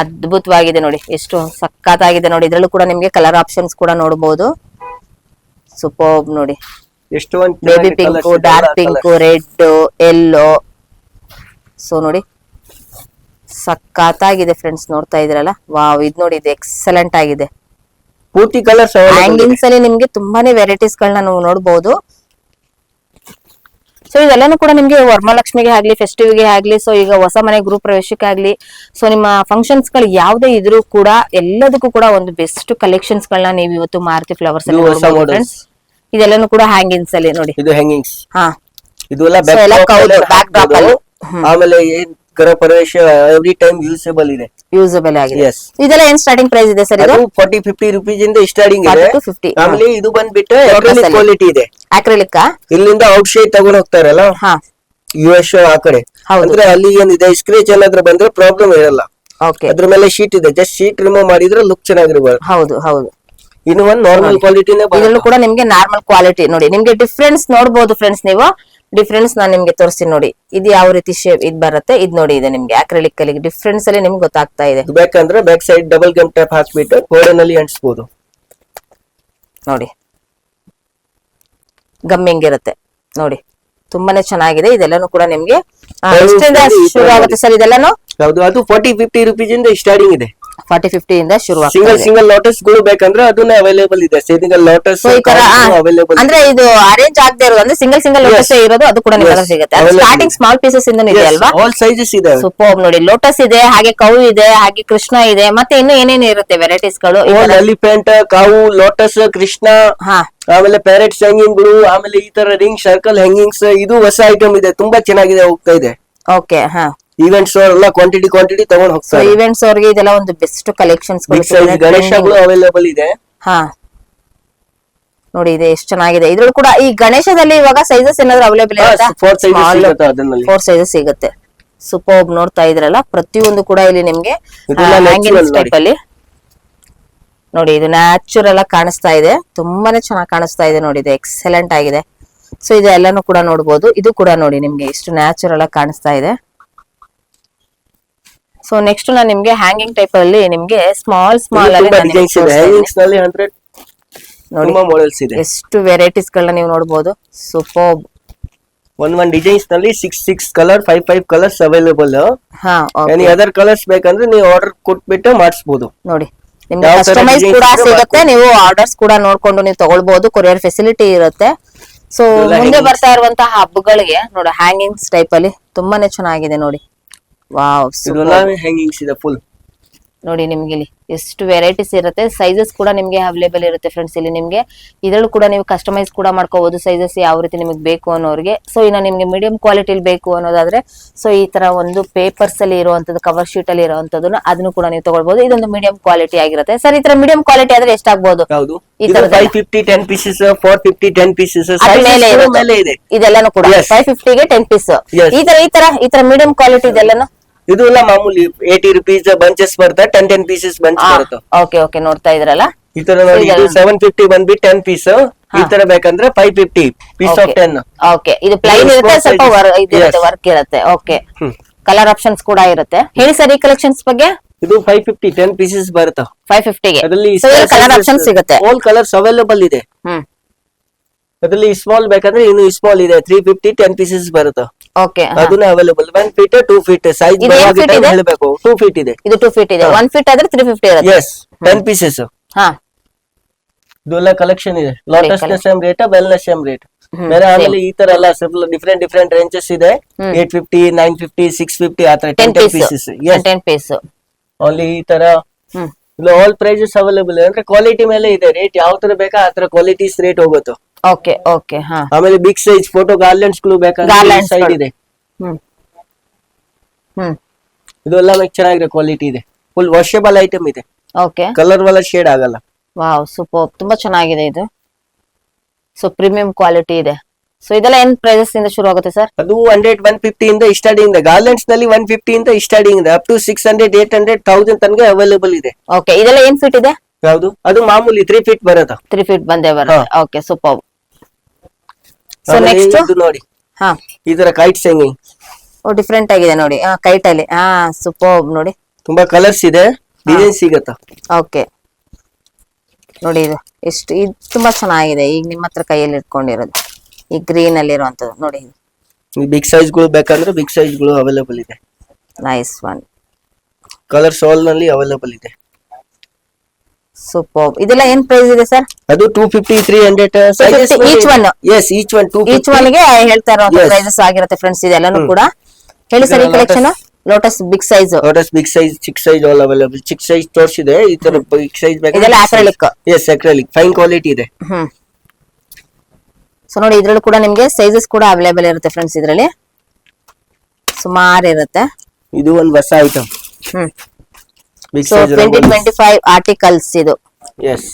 S1: ಅದ್ಭುತವಾಗಿದೆ ನೋಡಿ, ಎಷ್ಟು ಸಖತ್ತಾಗಿದೆ ನೋಡಿ. ಇದ್ರಲ್ಲೂ ಕೂಡ ನಿಮ್ಗೆ ಕಲರ್ ಆಪ್ಷನ್ಸ್ ಕೂಡ ನೋಡಬಹುದು. ಸೂಪರ್ಬ್ ನೋಡಿ, baby pink, dark pink, red, yellow. So ನೋಡಿ, ಸಖತ್ತಾಗಿದೆ ಫ್ರೆಂಡ್ಸ್, ನೋಡ್ತಾ ಇದ್ರಲ್ಲ. ವಾವ್, ಇದು ನೋಡಿ, ಇದು ಎಕ್ಸಲೆಂಟ್ ಆಗಿದೆ.
S2: ಪೂರ್ತಿ ಕಲರ್ಸ್
S1: ಹ್ಯಾಂಗಿಂಗ್ಸ್ ಅಲ್ಲಿ ನಿಮ್ಗೆ ತುಂಬಾನೇ ವೆರೈಟೀಸ್ ಗಳನ್ನ ನಾವು ನೋಡಬಹುದು. ಸೊ ಇದೆಲ್ಲಾನು ಕೂಡ ನಿಮ್ಗೆ ವರಮಹಾಲಕ್ಷ್ಮಿಗೆ ಆಗ್ಲಿ, ಫೆಸ್ಟಿವ್ ಗೆ ಆಗ್ಲಿ, ಸೊ ಈಗ ಹೊಸ ಮನೆ ಗೃಹ ಪ್ರವೇಶಕ್ಕೆ ಆಗ್ಲಿ, ಸೊ ನಿಮ್ಮ ಫಂಕ್ಷನ್ಸ್ ಗಳು ಯಾವ್ದೇ ಇದ್ರೂ ಕೂಡ ಎಲ್ಲದಕ್ಕೂ ಕೂಡ ಒಂದು ಬೆಸ್ಟ್ ಕಲೆಕ್ಷನ್ಸ್ ಗಳನ್ನ ನೀವು ಇವತ್ತು ಮಾರುತಿ ಫ್ಲವರ್ಸ್ ಅಲ್ಲಿ ನೋಡಬಹುದು ಫ್ರೆಂಡ್ಸ್. ಇದೆಲ್ಲಾನು ಕೂಡ ಹ್ಯಾಂಗಿಂಗ್ಸ್ ಅಲ್ಲಿ ನೋಡಿ.
S2: ಇದು ಹ್ಯಾಂಗಿಂಗ್ಸ್,
S1: ಹಾ,
S2: ಇದು ಎಲ್ಲ ಬ್ಯಾಕ್ ಡ್ರಾಪ್ ಅಲ್ಲಿ. ಆಮೇಲೆ ಗೃಹ ಪ್ರವೇಶ ಎವ್ರಿ ಟೈಮ್ ಯೂಸಬಲ್ ಇದೆ,
S1: ಯೂಸಬಲ್ ಆಗಿದೆ. ಇದೆಲ್ಲ ಏನ್ ಸ್ಟಾರ್ಟಿಂಗ್ ಪ್ರೈಸ್ ಇದೆ ಸರ್? ಇದು
S2: 40-50 rupees ಇಂದ ಸ್ಟಾರ್ಟಿಂಗ್ ಇದೆ.
S1: 50.
S2: ಆಮೇಲೆ ಇದು ಬಂದ್ಬಿಟ್ಟು ಕ್ವಾಲಿಟಿ ಇದೆ.
S1: ಅಕ್ರಿಲಿಕ್
S2: ಇಲ್ಲಿಂದ ಔಟ್ ಶೇಡ್ ತಗೊಂಡ್ ಹೋಗ್ತಾರಲ್ಲ US ಆ ಕಡೆ, ಅಂದ್ರೆ ಅಲ್ಲಿ ಏನಿದೆ ಸ್ಕ್ರೇಚ್ ಏನಾದ್ರೂ ಬಂದ್ರೆ ಪ್ರಾಬ್ಲಮ್ ಇರಲ್ಲ. ಅದ್ರ ಮೇಲೆ ಶೀಟ್ ಇದೆ, ಜಸ್ಟ್ ಶೀಟ್ ರಿಮೂವ್ ಮಾಡಿದ್ರೆ ಲುಕ್ ಚೆನ್ನಾಗಿರ್ಬೋದು.
S1: ಹೌದು ಹೌದು.
S2: ಇನ್ನು ಒಂದು ನಾರ್ಮಲ್ ಕ್ವಾಲಿಟಿನೇ
S1: ಇದರಲ್ಲೂ ಕೂಡ ನಿಮ್ಗೆ ನಾರ್ಮಲ್ ಕ್ವಾಲಿಟಿ ನೋಡಿ. ನಿಮ್ಗೆ ಡಿಫ್ರೆನ್ಸ್ ನೋಡಬಹುದು ಫ್ರೆಂಡ್ಸ್. ನೀವು ಡಿಫ್ರೆನ್ಸ್ ನಾನು ನಿಮ್ಗೆ ತೋರಿಸ್ತೀನಿ ನೋಡಿ. ಇದು ಯಾವ ರೀತಿ ಶೇಪ್ ಇದು ಬರುತ್ತೆ, ಇದು ನೋಡಿ. ಇದೆ ನಿಮ್ಗೆ ಅಕ್ರಿಲಿಕ್ ಅಲ್ಲಿ ಡಿಫ್ರೆನ್ಸ್ ಅಲ್ಲಿ ನಿಮ್ಗೆ ಗೊತ್ತಾಗ್ತಾ ಇದೆ.
S2: ಬೇಕಂದ್ರೆ back side double gum tap ಹಾಕ್ಬಿಟ್ಟು ಗೋಲ್ಡನ್ ಅಲ್ಲಿ ಅಂಟಿಸಬಹುದು
S1: ನೋಡಿ. ಗಮ್ಮಿಂಗ್ ಇರುತ್ತೆ ನೋಡಿ, ತುಂಬಾನೇ ಚೆನ್ನಾಗಿದೆ. ಇದೆಲ್ಲಾನು ಕೂಡ ನಿಮ್ಗೆ ಎಷ್ಟಿಂದ ಶುರು ಆಗುತ್ತೆ ಸರ್ ಇದೆಲ್ಲಾನು?
S2: ಹೌದು, ಅದು 40-50 rupees ಇಂದ ಸ್ಟಾರ್ಟಿಂಗ್ ಇದೆ.
S1: 40-50 ಇಂದ ಶುರು ಆಗುತ್ತೆ.
S2: ಸಿಂಗಲ್ ಲೋಟಸ್ ಗಳು ಬೇಕಂದ್ರೆ ಅದನ್ನ ಅವೈಲೇಬಲ್ ಇದೆ. Single lotus available.
S1: ಅಂದ್ರೆ ಇದು ಅರೇಂಜ್ ಆಗದೆ ಇರೋದು, ಅಂದ್ರೆ ಸಿಂಗಲ್ ಲೋಟಸ್ ಇರೋದು, ಅದು ಕೂಡ ನಿಮಗೆ ಸಿಗುತ್ತೆ. ಸ್ಟಾರ್ಟಿಂಗ್ ಸ್ಮಾಲ್ ಪೀಸಸ್ ಇಂದ ಇದೆ ಅಲ್ವಾ?
S2: ಆಲ್ ಸೈಜಸ್ ಇದೆ.
S1: ಸೂಪರ್ ನೋಡಿ, ಲೋಟಸ್ ಇದೆ, ಹಾಗೆ ಕೌ ಇದೆ, ಹಾಗೆ ಕೃಷ್ಣ ಇದೆ, ಮತ್ತೆ ಇನ್ನು ಏನೇನು ಇರುತ್ತೆ ವೆರೈಟೀಸ್ ಗಳು?
S2: ಎಲಿಫೆಂಟ್, ಕಾವು, ಲೋಟಸ್, ಕೃಷ್ಣ, ಆಮೇಲೆ ಪ್ಯಾರೆಟ್ಸ್ ಹ್ಯಾಂಗಿಂಗ್ ಗಳು, ಆಮೇಲೆ ಈ ತರ ರಿಂಗ್ ಸರ್ಕಲ್ ಹ್ಯಾಂಗಿಂಗ್ಸ್. ಇದು ಹೊಸ ಐಟಮ್ ಇದೆ, ತುಂಬಾ ಚೆನ್ನಾಗಿದೆ, ಹೋಗ್ತಾ ಇದೆ.
S1: ಓಕೆ, ಹಾ.
S2: ಈವೆಂಟ್ಸ್ ಎಲ್ಲ ಕ್ವಾಂಟಿಟಿ ತಗೊಂಡ್ ಹೋಗ್ತಾರೆ.
S1: ಈವೆಂಟ್ಸ್ ಅವ್ರಿಗೆ ಇದೆಲ್ಲ ಒಂದು ಬೆಸ್ಟ್ ಕಲೆಕ್ಷನ್ಸ್
S2: ಗಣೇಶಗಳು ಅವೈಲೇಬಲ್ ಇದೆ.
S1: ಹಾ ನೋಡಿ, ಇದೆ ಎಷ್ಟು ಚೆನ್ನಾಗಿದೆ. ಇದ್ರಲ್ಲೂ ಕೂಡ ಈ ಗಣೇಶದಲ್ಲಿ ಇವಾಗ ಸೈಜಸ್ ಏನಾದ್ರು ಅವೈಲೇಬಲ್ ಇರುತ್ತಾ? 4 ಸೈಜಸ್ ಸಿಗುತ್ತೆ. ಸೂಪರ್, ನೋಡ್ತಾ ಇದ್ರಲ್ಲ, ಪ್ರತಿಯೊಂದು ಕೂಡ ಇಲ್ಲಿ ನಿಮ್ಗೆ ಟೈಪ್ ಅಲ್ಲಿ ನೋಡಿ. ಇದು ನ್ಯಾಚುರಲ್ ಆಗಿ ಕಾಣಿಸ್ತಾ ಇದೆ, ತುಂಬಾನೇ ಚೆನ್ನಾಗಿ ಕಾಣಿಸ್ತಾ ಇದೆ ನೋಡಿ. ಇದು ಎಕ್ಸಲೆಂಟ್ ಆಗಿದೆ. ಸೊ ಇದೆಲ್ಲಾನು ಕೂಡ ನೋಡಬಹುದು. ಇದು ಕೂಡ ನೋಡಿ, ನಿಮ್ಗೆ ಎಷ್ಟು ನ್ಯಾಚುರಲ್ ಆಗಿ ಕಾಣಿಸ್ತಾ ಇದೆ. ಸೊ ನೆಕ್ಸ್ಟ್ ನಾನು ನಿಮ್ಗೆ ಹ್ಯಾಂಗಿಂಗ್ ಟೈಪ್ ಅಲ್ಲಿ ನಿಮ್ಗೆ ಸ್ಮಾಲ್ ಅಲ್ಲಿ ನೋಡಿ ಎಷ್ಟು ವೆರೈಟೀಸ್ ಗಳನ್ನ ನೀವು ನೋಡಬಹುದು. ಸೂಪರ್.
S2: ಒಂದ್ ಡಿಸೈನ್ಸ್ ನಲ್ಲಿ 6 colour 5 colours available. Any other colours ಬೇಕಂದ್ರೆ ನೀವು ಆರ್ಡರ್ ಕೊಟ್ಬಿಟ್ಟು ಮಾಡಿಸಬಹುದು
S1: ನೋಡಿ. ನಿಮ್ಗೆ ಕಸ್ಟಮೈಸ್ ಕೂಡ ಸಿಗುತ್ತೆ, ನೀವು ಆರ್ಡರ್ಸ್ ಕೂಡ ನೋಡ್ಕೊಂಡು ನೀವು ತಗೊಳ್ಬಹುದು. ಕೊರಿಯರ್ ಫೆಸಿಲಿಟಿ ಇರುತ್ತೆ. ಸೊ ಮುಂದೆ ಬರ್ತಾ ಇರುವಂತಹ ಹಬ್ಬಗಳಿಗೆ ನೋಡಿ, ಹ್ಯಾಂಗಿಂಗ್ಸ್ ಟೈಪ್ ಅಲ್ಲಿ ತುಂಬಾನೇ ಚೆನ್ನಾಗಿದೆ ನೋಡಿ. ವಾವ್,
S2: ಹ್ಯಾಂಗಿಂಗ್ಸ್ ಇದೆ ಫುಲ್
S1: ನೋಡಿ. ನಿಮ್ಗೆ ಇಲ್ಲಿ ಎಷ್ಟು ವೆರೈಟೀಸ್ ಇರುತ್ತೆ. ಸೈಜಸ್ ಕೂಡ ನಿಮ್ಗೆ ಅವೈಲೇಬಲ್ ಇರುತ್ತೆ ಫ್ರೆಂಡ್ಸ್. ಇಲ್ಲಿ ನಿಮ್ಗೆ ಇದರಲ್ಲೂ ಕೂಡ ನೀವು ಕಸ್ಟಮೈಸ್ ಕೂಡ ಮಾಡ್ಕೋಬಹುದು, ಸೈಜಸ್ ಯಾವ ರೀತಿ ನಿಮಗೆ ಬೇಕು ಅನ್ನೋರಿಗೆ. ಸೊ ಇನ್ನು ನಿಮ್ಗೆ ಮೀಡಿಯಂ ಕ್ವಾಲಿಟಿಲಿ ಬೇಕು ಅನ್ನೋದಾದ್ರೆ ಸೊ ಈ ತರ ಒಂದು ಪೇಪರ್ಸ್ ಅಲ್ಲಿ ಇರುವಂತದ್ದು, ಕವರ್ ಶೀಟ್ ಅಲ್ಲಿ ಇರುವಂತದನ್ನ ಅದನ್ನು ಕೂಡ ನೀವು ತಗೊಳ್ಬಹುದು. ಇದೊಂದು ಮೀಡಿಯಂ ಕ್ವಾಲಿಟಿ ಆಗಿರುತ್ತೆ ಸರ್. ಈ ತರ ಮೀಡಿಯಂ ಕ್ವಾಲಿಟಿ ಆದ್ರೆ ಎಷ್ಟಾಗಬಹುದು?
S2: ಈ ತರ 550 10 pieces, 450 10 pieces
S1: ಮೇಲೆ ಇದೆ. ಇದೆಲ್ಲಾನು ಕೂಡ 550 ಗೆ 10 ಪೀಸ್. ಈ ತರ ಮೀಡಿಯಂ ಕ್ವಾಲಿಟಿ ಇದೆಲ್ಲಾನು
S2: ಇದು ಎಲ್ಲ ಮಾಮೂಲಿ 80 rupees ಬಂಚಸ್ ಬರುತ್ತೆ. 10 pieces ಬಂಚ್ ಬರುತ್ತೆ.
S1: ಓಕೆ ಓಕೆ, ನೋಡ್ತಾ ಇದ್ರಲ್ಲ.
S2: ಈ ತರ ನೋಡಿ, ಇದು 750 ಬಂದ್ಬಿಟ್ಟು 10 ಪೀಸ್. ಈ ತರ ಬೇಕಂದ್ರೆ 550 ಪೀಸ್ ಆಫ್ 10.
S1: ಓಕೆ, ಇದು ಪ್ಲೈನ್ ಇರುತ್ತೆ, ಸ್ವಲ್ಪ ವರ್ಕ್ ಇರುತ್ತೆ. ಓಕೆ, ಕಲರ್ ಆಪ್ಷನ್ಸ್ ಕೂಡ ಇರುತ್ತೆ. ಹೇಳಿ ಸರ್ ಈ ಕಲೆಕ್ಷನ್ಸ್ ಬಗ್ಗೆ.
S2: ಇದು 550 10 pieces ಬರುತ್ತೆ 550 ಗೆ. ಅದರಲ್ಲಿ
S1: ಕಲರ್ ಆಪ್ಷನ್ಸ್ ಸಿಗುತ್ತೆ,
S2: ಆಲ್ ಕಲರ್ಸ್ ಅವೈಲೇಬಲ್ ಇದೆ. ಅದರಲ್ಲಿ ಸ್ಮಾಲ್ ಬೇಕಂದ್ರೆ ಇನ್ನು ಸ್ಮಾಲ್ ಇದೆ, 350 10 pieces ಬರುತ್ತೆ.
S1: ಓಕೆ,
S2: ಅದನ್ನ ಅವೈಲೇಬಲ್ 1 feet 2 feet ಸೈಜ್ ಹೇಳಬೇಕು. 2 feet ಇದೆ,
S1: ಇದು 2 feet ಇದೆ. 1 feet ಆದ್ರೆ 350 ಇರುತ್ತೆ.
S2: Yes, 10 pieces. ಹಾ, ಇದೆಲ್ಲ ಕಲೆಕ್ಷನ್ ಇದೆ. ಲೋಟಸ್ ನ ಸೇಮ್ ರೇಟ್, ಬೆಲ್ ನ ಸೇಮ್ ರೇಟ್ ಬೇರೆ. ಆಮೇಲೆ ಈ ತರ ಎಲ್ಲ ಸ್ವಲ್ಪ ಡಿಫರೆಂಟ್ ರೇಂಜಸ್ ಇದೆ. 850 950 650 ಆತರ 10 pieces.
S1: 10 ಪೀಸ್.
S2: ಓನ್ಲಿ ಈ ತರ
S3: ಹ್ಮ್
S2: ಆಲ್ ಪ್ರೈಸಸ್ ಅವೈಲೇಬಲ್ ಅಂದ್ರೆ ಕ್ವಾಲಿಟಿ ಮೇಲೆ ಇದೆ, ರೇಟ್ ಯಾವ ತರ ಬೇಕಾ ಆ ತರ ಕ್ವಾಲಿಟೀಸ್ ರೇಟ್ ಹೋಗುತ್ತೆ.
S3: ಓಕೆ ಓಕೆ ಹಾ
S2: ಆಮೇಲೆ ಬಿಗ್ ಸೈಜ್ ಫೋಟೋ ಗಾರ್ಲೆಂಡ್ಸ್ ಗಳು ಬೇಕಾದ್ರೆ
S3: Garlands
S2: ಸೈಡ್
S3: ಗಳು.
S2: ಇದೆ.
S3: ಹ್ಮ್ ಹ್ಮ್
S2: ಇದು ಎಲ್ಲ ಚೆನ್ನಾಗಿದೆ, ಕ್ವಾಲಿಟಿ ಇದೆ, ಫುಲ್ ವಾಷೇಬಲ್ ಐಟಮ್ ಇದೆ,
S3: ಓಕೆ
S2: ಕಲರ್ ವಲ್ಲ ಶೇಡ್ ಆಗಲ್ಲ.
S3: ವಾವ್ ಸೂಪರ್, ತುಂಬಾ ಚೆನ್ನಾಗಿದೆ ಇದು. ಸೊ ಪ್ರೀಮಿಯಂ ಕ್ವಾಲಿಟಿ ಇದೆ. ಸೊ ಇದೆಲ್ಲ ಏನ್ ಪ್ರೈಸಸ್ ಇಂದ ಶುರು ಆಗುತ್ತೆ ಸರ್?
S2: ಅದು 100-150 ಇಂದ ಸ್ಟಾರ್ಟಿಂಗ್ ಇದೆ. ಗಾರ್ಲೆಂಡ್ಸ್ ನಲ್ಲಿ 150 ಇಂದ ಸ್ಟಾರ್ಟಿಂಗ್ ಇದೆ, ಅಪ್ ಟು 600-800-1000 ತನಕ ಅವೈಲೇಬಲ್ ಇದೆ.
S3: ಓಕೆ ಇದೆಲ್ಲ ಏನ್ ಫೀಟ್ ಇದೆ?
S2: ಯಾವುದು? ಅದು ಮಾಮೂಲಿ 3 ಫೀಟ್ ಬರುತ್ತೆ.
S3: 3 ಫೀಟ್ ಬಂದೇ ಬರುತ್ತೆ. Okay super. ಸೊ
S2: ಆಮೇಲೆ
S3: ನೆಕ್ಸ್ಟ್
S2: ಇದು ನೋಡಿ,
S3: ಹಾ
S2: ಈ ತರ ಕೈಟ್ಸ್ ಹ್ಯಾಂಗಿಂಗ್
S3: ಓ ಡಿಫ್ರೆಂಟ್ ಆಗಿದೆ ನೋಡಿ. ಕೈಟ್ ಅಲ್ಲಿ ಸೂಪರ್ ನೋಡಿ.
S2: ತುಂಬಾ ಕಲರ್ಸ್ ಇದೆ, ಡಿಸೈನ್ ಸಿಗತ್ತಾ.
S3: ಓಕೆ ನೋಡಿ ಇದು ಎಷ್ಟು ಇದು ತುಂಬಾ ಚೆನ್ನಾಗಿದೆ. ಈಗ ನಿಮ್ಮ ಹತ್ರ ಕೈಯಲ್ಲಿ ಇಟ್ಕೊಂಡಿರೋದು ಈ ಗ್ರೀನ್ ಅಲ್ಲಿ ಇರುವಂತದ್ದು ನೋಡಿ.
S2: ಬಿಗ್ ಸೈಜ್ ಗಳು ಬೇಕಂದ್ರೆ ಬಿಗ್ ಸೈಜ್ ಗಳು ಅವೈಲೇಬಲ್ ಇದೆ.
S3: Nice one.
S2: ಕಲರ್ಸ್ ಆಲ್ ನಲ್ಲಿ ಅವೈಲೇಬಲ್ ಇದೆ.
S3: ಸೂಪರ್. ಇದೆಲ್ಲ ಏನ್ ಪ್ರೈಸ್ ಇದೆ ಸರ್?
S2: ಅದು 250-300 sizes
S3: each one.
S2: Yes each one 250.
S3: Each one ಗೆ ಹೇಳ್ತಾ ಇರೋ
S2: Yes.
S3: ಪ್ರೈಸಸ್ ಆಗಿರುತ್ತೆ ಫ್ರೆಂಡ್ಸ್. ಇದೆಲ್ಲಾನು ಕೂಡ ಹೇಳಿ ಸರ್ ಈ collection. Lotus big size,
S2: lotus big size, ಚಿಕ್ ಸೈಜ್ ಆಲ್ ಅವೈಲೇಬಲ್. ಚಿಕ್ ಸೈಜ್ ತೋರಿಸಿದೆ, ಈ ತರ ಬಿಗ್ ಸೈಜ್
S3: ಇದೆಲ್ಲ acrylic.
S2: Yes acrylic fine quality ಇದೆ.
S3: ಹ್ಮ್. ಸೊ ನೋಡಿ ಇದ್ರಲ್ಲೂ ಕೂಡ ನಿಮ್ಗೆ ಸೈಜಸ್ ಕೂಡ ಅವೈಲೇಬಲ್ ಇರುತ್ತೆ ಫ್ರೆಂಡ್ಸ್. ಇದ್ರಲ್ಲಿ ಸುಮಾರು ಇರುತ್ತೆ.
S2: ಇದು ಒಂದು ಹೊಸ ಐಟಮ್
S3: ಹ್ಮ್.
S2: ಬಿಗ್
S3: ಸೊ
S2: ಸೈಜ್
S3: 2025 ಆರ್ಟಿಕಲ್ಸ್ ಇದು.
S2: ಎಸ್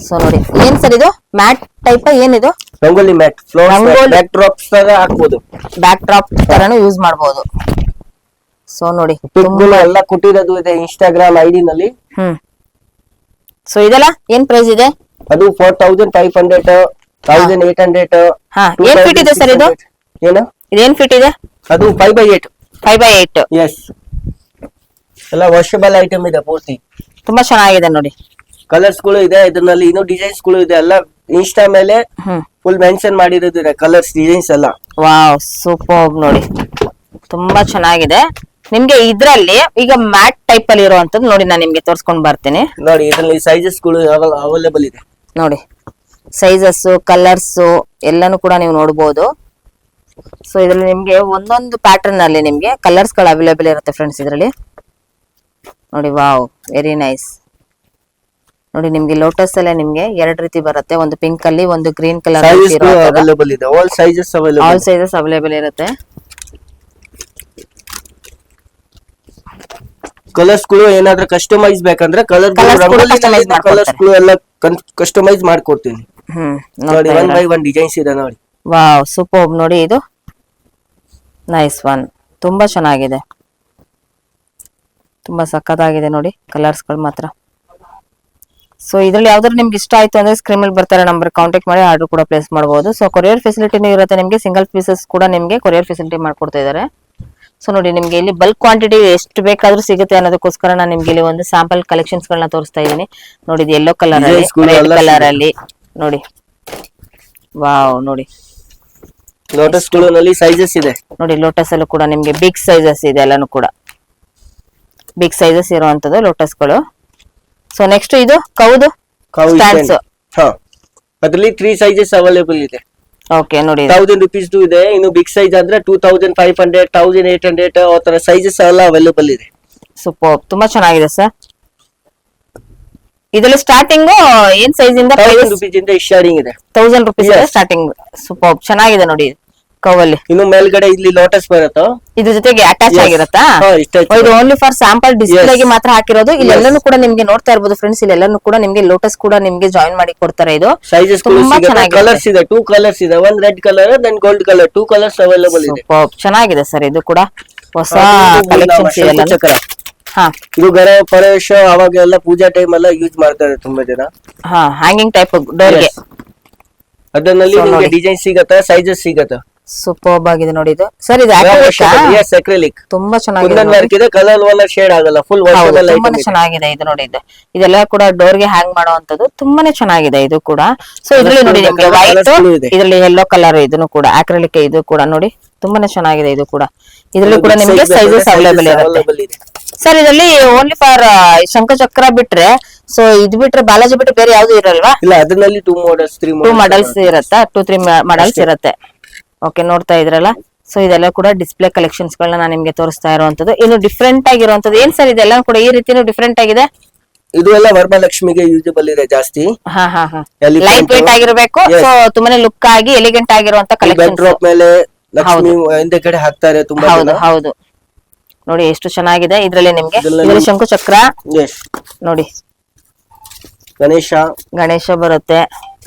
S3: ಸೊ ನೋಡಿ ಏನ್ ಸರ್ ಇದು? ಮ್ಯಾಟ್ ಟೈಪ್ ಏನಿದು?
S2: Rangoli mat, floor
S3: rangoli.
S2: Back drops ತರ ಹಾಕ್ಬೋದು,
S3: ಬ್ಯಾಕ್ ಡ್ರಾಪ್ ತರನು ಯೂಸ್ ಮಾಡಬಹುದು. ಸೊ ನೋಡಿ
S2: ಪಿಕ್ಗಳು ಎಲ್ಲ ಕೊಟ್ಟಿರೋದು ಇದೆ ಇನ್ಸ್ಟಾಗ್ರಾಮ್ ಐಡಿ ನಲ್ಲಿ.
S3: ಹ್ಮ್. ಸೊ ಇದೆಲ್ಲ ಏನ್ ಪ್ರೈಸ್ ಇದೆ?
S2: ಅದು 4500, 1800.
S3: ಹಾ ಏನ್ ಫೀಟ್ ಇದೆ ಸರ್ ಇದು?
S2: ಏನು
S3: ಇದೇನ್ ಫೀಟ್ ಇದೆ?
S2: ಅದು 5x8.
S3: 5x8.
S2: ಎಸ್ ಎಲ್ಲ ವಾಷಬಲ್ ಐಟಮ್ ಇದೆ ಪೂರ್ತಿ.
S3: ತುಂಬಾ ಚೆನ್ನಾಗಿದೆ ನೋಡಿ.
S2: ಕಲರ್ಸ್ ಗಳು ಇದೆ ಇದರಲ್ಲಿ, ಇನ್ನೂ ಡಿಸೈನ್ಸ್ ಗಳು ಇದೆ. ಎಲ್ಲ ಇನ್ಸ್ಟಾ ಮೇಲೆ
S3: ಹ್ಮ್.
S2: ಫುಲ್ ಮೆನ್ಷನ್ ಮಾಡಿರೋದು ಇದೆ, ಕಲರ್ಸ್ ಡಿಸೈನ್ಸ್ ಎಲ್ಲ.
S3: ವಾವ್ ಸೂಪರ್ ನೋಡಿ, ತುಂಬಾ ಚೆನ್ನಾಗಿದೆ. ನಿಮ್ಗೆ ಇದ್ರಲ್ಲಿ ಈಗ ಮ್ಯಾಟ್ ಟೈಪ್ ಅಲ್ಲಿ ಇರುವಂತದ್ದು ನೋಡಿ, ನಾನು ನಿಮ್ಗೆ ತೋರ್ಸ್ಕೊಂಡ್ ಬರ್ತೀನಿ
S2: ನೋಡಿ. ಇದರಲ್ಲಿ ಸೈಜಸ್ ಗಳು ಅವೈಲೇಬಲ್ ಇದೆ
S3: ನೋಡಿ. ಸೈಜಸ್ ಕಲರ್ಸ್ ಎಲ್ಲಾನು ಕೂಡ ನೀವು ನೋಡಬಹುದು. ಸೊ ಇದ್ರಲ್ಲಿ ನಿಮ್ಗೆ ಒಂದೊಂದು ಪ್ಯಾಟರ್ನ್ ಅಲ್ಲಿ ನಿಮ್ಗೆ ಕಲರ್ಸ್ ಗಳು ಅವೈಲೇಬಲ್ ಇರುತ್ತೆ ಫ್ರೆಂಡ್ಸ್ ಇದ್ರಲ್ಲಿ ನೋಡಿ. ವಾವ್ ವೆರಿ ನೈಸ್ ನೋಡಿ. ನಿಮ್ಗೆ ಲೋಟಸ್ ಅಲ್ಲೇ ನಿಮ್ಗೆ ಎರಡ್ ರೀತಿ ಬರುತ್ತೆ, ಒಂದು ಪಿಂಕ್ ಅಲ್ಲಿ ಒಂದು ಗ್ರೀನ್ ಕಲರ್.
S2: ಸೈಜಸ್ ಅವೈಲೇಬಲ್ ಇದೆ, all sizes available.
S3: All sizes available ಇರುತ್ತೆ.
S2: ಕಲರ್ಸ್ ಗಳು ಏನಾದ್ರೂ ಕಸ್ಟಮೈಸ್ ಬೇಕಂದ್ರೆ ಕಲರ್
S3: Colours ಕೂಡ customize
S2: ಕಲರ್ಸ್ ಗಳು ಎಲ್ಲ ಕಸ್ಟಮೈಸ್ ಮಾಡ್ಕೊಡ್ತೀನಿ
S3: ಹ್ಮ್.
S2: ನೋಡಿ. 1 by 1 ಡಿಸೈನ್ಸ್ ಇದೆ ನೋಡಿ.
S3: ವಾವ್ ಸೂಪರ್ ನೋಡಿ. ಇದು ನೈಸ್ ಒನ್, ತುಂಬಾ ಚೆನ್ನಾಗಿದೆ, ತುಂಬಾ ಸಖತ್ತಾಗಿದೆ ನೋಡಿ ಕಲರ್ಸ್ ಗಳು ಮಾತ್ರ. ಸೊ ಇದ್ರಲ್ಲಿ ಯಾವ್ದಾದ್ರು ನಿಮ್ಗೆ ಇಷ್ಟ ಆಯ್ತು ಅಂದ್ರೆ ಸ್ಕ್ರೀನ್ ಮೇಲೆ ಬರ್ತಾರೆ ನಂಬರ್ ಕಾಂಟ್ಯಾಕ್ಟ್ ಮಾಡಿ ಆರ್ಡರ್ ಕೂಡ ಪ್ಲೇಸ್ ಮಾಡಬಹುದು. ಸೊ ಕೊರಿಯರ್ ಫೆಸಿಲಿಟಿನೂ ಇರುತ್ತೆ ನಿಮ್ಗೆ, ಸಿಂಗಲ್ ಪೀಸಸ್ ಕೂಡ ನಿಮ್ಗೆ ಕೊರಿಯರ್ ಫೆಸಿಲಿಟಿ ಮಾಡ್ಕೊಡ್ತಾ ಇದಾರೆ. ಸೊ ನೋಡಿ ನಿಮ್ಗೆ ಇಲ್ಲಿ ಬಲ್ಕ್ ಕ್ವಾಂಟಿಟಿ ಎಷ್ಟು ಬೇಕಾದ್ರೂ ಸಿಗುತ್ತೆ ಅನ್ನೋದಕ್ಕೋಸ್ಕರ ನಾನು ನಿಮ್ಗೆ ಇಲ್ಲಿ ಒಂದು ಸ್ಯಾಂಪಲ್ ಕಲೆಕ್ಷನ್ಸ್ ಗಳನ್ನ ತೋರಿಸ್ತಾ ಇದ್ದೀನಿ ನೋಡಿ. ಇದು ಯೆಲ್ಲೋ ಕಲರ್ ಅಲ್ಲಿ,
S2: Designs ಗಳು
S3: ರೆಡ್
S2: ಎಲ್ಲ
S3: ಕಲರ್ ಅಲ್ಲಿ ನೋಡಿ. ವಾವ್ ನೋಡಿ
S2: ಲೋಟಸ್ ಗಳು ನಲ್ಲಿ ಸೈಜಸ್ ಇದೆ
S3: ನೋಡಿ. ಲೋಟಸ್ ಅಲ್ಲೂ ಕೂಡ ನಿಮ್ಗೆ ಬಿಗ್ ಸೈಜಸ್ ಇದೆ, ಎಲ್ಲಾನು ಕೂಡ ಬಿಗ್ ಸೈಜಸ್ ಇರುವಂತದ್ದು ಲೋಟಸ್ ಗಳು. ಸೊ ನೆಕ್ಸ್ಟ್ ಇದು ಕೌದು ಸ್ಟ್ಯಾಂಡ್ಸ್.
S2: ಹಾ ಅದರಲ್ಲಿ 3 ಸೈಜಸ್ ಅವೈಲೇಬಲ್ ಇದೆ.
S3: ಓಕೆ ನೋಡಿ
S2: 1000 rupees ಇದೆ. ಇನ್ನು ಬಿಗ್ ಸೈಜ್ ಆದ್ರೆ 2500, 1800 ಆ ತರ ಸೈಜಸ್ ಎಲ್ಲ ಅವೈಲೇಬಲ್ ಇದೆ.
S3: ಸೂಪರ್, ತುಂಬಾ ಚೆನ್ನಾಗಿದೆ ಸರ್. ಇದರಲ್ಲಿ ಸ್ಟಾರ್ಟಿಂಗ್ ಏನ್ ಸೈಜ್ ಇಂದ
S2: 1000 rupees ಇಂದ ಸ್ಟಾರ್ಟಿಂಗ್ ಇದೆ.
S3: 1000 rupees
S2: Yes.
S3: ಸ್ಟಾರ್ಟಿಂಗ್. ಸೂಪರ್ ಚೆನ್ನಾಗಿದೆ ನೋಡಿ ಕವಲ್ಲಿ.
S2: ಇನ್ನು ಮೇಲ್ಗಡೆ ಇಲ್ಲಿ ಲೋಟಸ್ ಬರುತ್ತೋ,
S3: ಇದ್ರ ಜೊತೆಗೆ ಅಟ್ಯಾಚ್
S2: Yes.
S3: ಆಗಿರುತ್ತಾ?
S2: ಹಾ, attach
S3: ಇದು ಓನ್ಲಿ ಫಾರ್ ಸ್ಯಾಂಪಲ್ ಡಿಸ್ಪ್ಲೇಗೆ
S2: Yes.
S3: ಮಾತ್ರ ಹಾಕಿರೋದು.
S2: Yes.
S3: ಇಲ್ಲೆಲ್ಲಾನು ಕೂಡ ನಿಮ್ಗೆ ನೋಡ್ತಾ ಇರ್ಬೋದು ಫ್ರೆಂಡ್ಸ್, ಇಲ್ಲೆಲ್ಲಾನು ಕೂಡ ನಿಮ್ಗೆ ಲೋಟಸ್ ಕೂಡ ನಿಮ್ಗೆ ಜಾಯಿನ್ ಮಾಡಿ ಕೊಡ್ತಾರೆ. ಇದು
S2: ಸೈಜಸ್
S3: ತುಂಬಾ ಚೆನ್ನಾಗಿದೆ.
S2: ಕಲರ್ಸ್ ಇದೆ, 2 ಕಲರ್ಸ್ ಇದೆ, ಒಂದು red colour then gold colour, 2 colours available ಇದೆ.
S3: ಸೂಪರ್ ಚೆನ್ನಾಗಿದೆ ಸರ್. ಇದು ಕೂಡ ಹೊಸ
S2: ಇದು
S3: ಕಲೆಕ್ಷನ್ಸ್
S2: ಶಂಕು
S3: ಇದೆಲ್ಲ.
S2: ಚಕ್ರ.
S3: ಹಾ
S2: ಇದು ಗೃಹ ಪ್ರವೇಶ ಅವಾಗೆಲ್ಲ ಪೂಜಾ ಟೈಮ್ ಎಲ್ಲ ಯೂಸ್ ಮಾಡ್ತಾರೆ ತುಂಬಾ ಜನ.
S3: ಹಾ ಹ್ಯಾಂಗಿಂಗ್ ಟೈಪ್ ಡೋರ್ಗೆ.
S2: Yes. ಅದರಲ್ಲಿ
S3: So,
S2: ನಿಮಗೆ
S3: ನೋಡಿ.
S2: ಡಿಸೈನ್ ಸಿಗತ್ತೆ, ಸೈಜಸ್ ಸಿಗತ್ತೆ.
S3: ಸೂಪರ್ ಆಗಿದೆ ನೋಡಿ ಇದು. ಸರ್ ಇದು acrylic ಆ?
S2: Yes, acrylic.
S3: ತುಂಬಾ ಚೆನ್ನಾಗಿದೆ
S2: ಕುಂದನ್
S3: ನೋಡಿ.
S2: ವರ್ಕ್ ಇದೆ, ಕಲರ್ ವಲ್ಲ ಶೇಡ್ ಆಗಲ್ಲ, ಫುಲ್
S3: ಹೌದು,
S2: ವಾಷಬಲ್
S3: ತುಂಬಾನೇ
S2: ಐಟಮ್.
S3: ಚೆನ್ನಾಗಿದೆ ಇದು ನೋಡಿ. ಇದು ಇದೆಲ್ಲ ಕೂಡ ಡೋರ್ ಗೆ ಹ್ಯಾಂಗ್ ಮಾಡುವಂತದ್ದು ತುಂಬಾನೇ ಚೆನ್ನಾಗಿದೆ ಇದು ಕೂಡ. ಸೊ ಇದ್ರಲ್ಲಿ ನೋಡಿ ನಿಮ್ಗೆ
S2: Colours
S3: ವೈಟ್,
S2: ಗಳು ಇದೆ.
S3: ಇದರಲ್ಲಿ ಯೆಲ್ಲೋ ಕಲರ್, ಇದನ್ನು ಕೂಡ acrylic ಇದು ಕೂಡ ನೋಡಿ ತುಂಬಾನೇ ಚೆನ್ನಾಗಿದೆ ಇದು ಕೂಡ. ಇದರಲ್ಲಿ ಕೂಡ ನಿಮ್ಗೆ ಸೈಜಸ್ ಅವೈಲೇಬಲ್ ಇರುತ್ತೆ ಸರ್. ಇದರಲ್ಲಿ ಓನ್ಲಿ ಫಾರ್ ಶಂಖಚಕ್ರ ಬಿಟ್ರೆ, ಸೊ ಇದು ಬಿಟ್ರೆ ಬಾಲಾಜಿ ಬಿಟ್ರೆ ಬೇರೆ ಯಾವ್ದು ಇರಲ್ವಾ?
S2: ಇಲ್ಲ, ಅದರಲ್ಲಿ 2 models, 3
S3: 2
S2: models
S3: ಮಾಡಲ್ಸ್ ಇರತ್ತಾ? 2-3 ಮಾಡಲ್ಸ್
S2: ಅಷ್ಟೇ.
S3: ಇರತ್ತೆ. ಓಕೆ ನೋಡ್ತಾ ಇದ್ರಲ್ಲ, ಸೊ ಇದೆಲ್ಲ ಕೂಡ ಡಿಸ್ಪ್ಲೇ ಕಲೆಕ್ಷನ್ಸ್ ಗಳನ್ನ ನಾನು ನಿಮ್ಗೆ ತೋರಿಸ್ತಾ ಇರುವಂತದ್ದು. ಇನ್ನು ಡಿಫ್ರೆಂಟ್ ಆಗಿರುವಂತದ್ದು ಏನ್ ಸರ್ ಇದೆಲ್ಲ ಕೂಡ ಈ ರೀತಿನೂ ಡಿಫ್ರೆಂಟ್ ಆಗಿದೆ.
S2: ಇದು ಎಲ್ಲ ವರಮಹಾಲಕ್ಷ್ಮಿಗೆ ಯೂಸಬಲ್ ಇದೆ ಜಾಸ್ತಿ.
S3: ಹಾ ಹಾ ಹಾ
S2: Elephant.
S3: ಲೈಟ್ ವೇಟ್ ಆಗಿರ್ಬೇಕು.
S2: Yes.
S3: ಸೊ ತುಂಬಾನೇ ಲುಕ್ ಆಗಿ ಎಲಿಗೆಂಟ್ ಆಗಿರುವಂತ ಕಲೆಕ್ಷನ್.
S2: ಡ್ರಾಪ್ ಮೇಲೆ ಲಕ್ಷ್ಮಿ ಹಿಂದೆ ಕಡೆ ಹಾಕ್ತಾರೆ ತುಂಬಾ
S3: ಹೌದು
S2: ಜನ.
S3: ಹೌದು ನೋಡಿ ಎಷ್ಟು ಚೆನ್ನಾಗಿದೆ. ಇದ್ರಲ್ಲಿ ನಿಮ್ಗೆ
S2: ಇದೆಲ್ಲ
S3: ಇದ್ರಲ್ಲಿ ಶಂಕು ಚಕ್ರ
S2: Yes.
S3: ನೋಡಿ,
S2: ಗಣೇಶ
S3: ಬರುತ್ತೆ.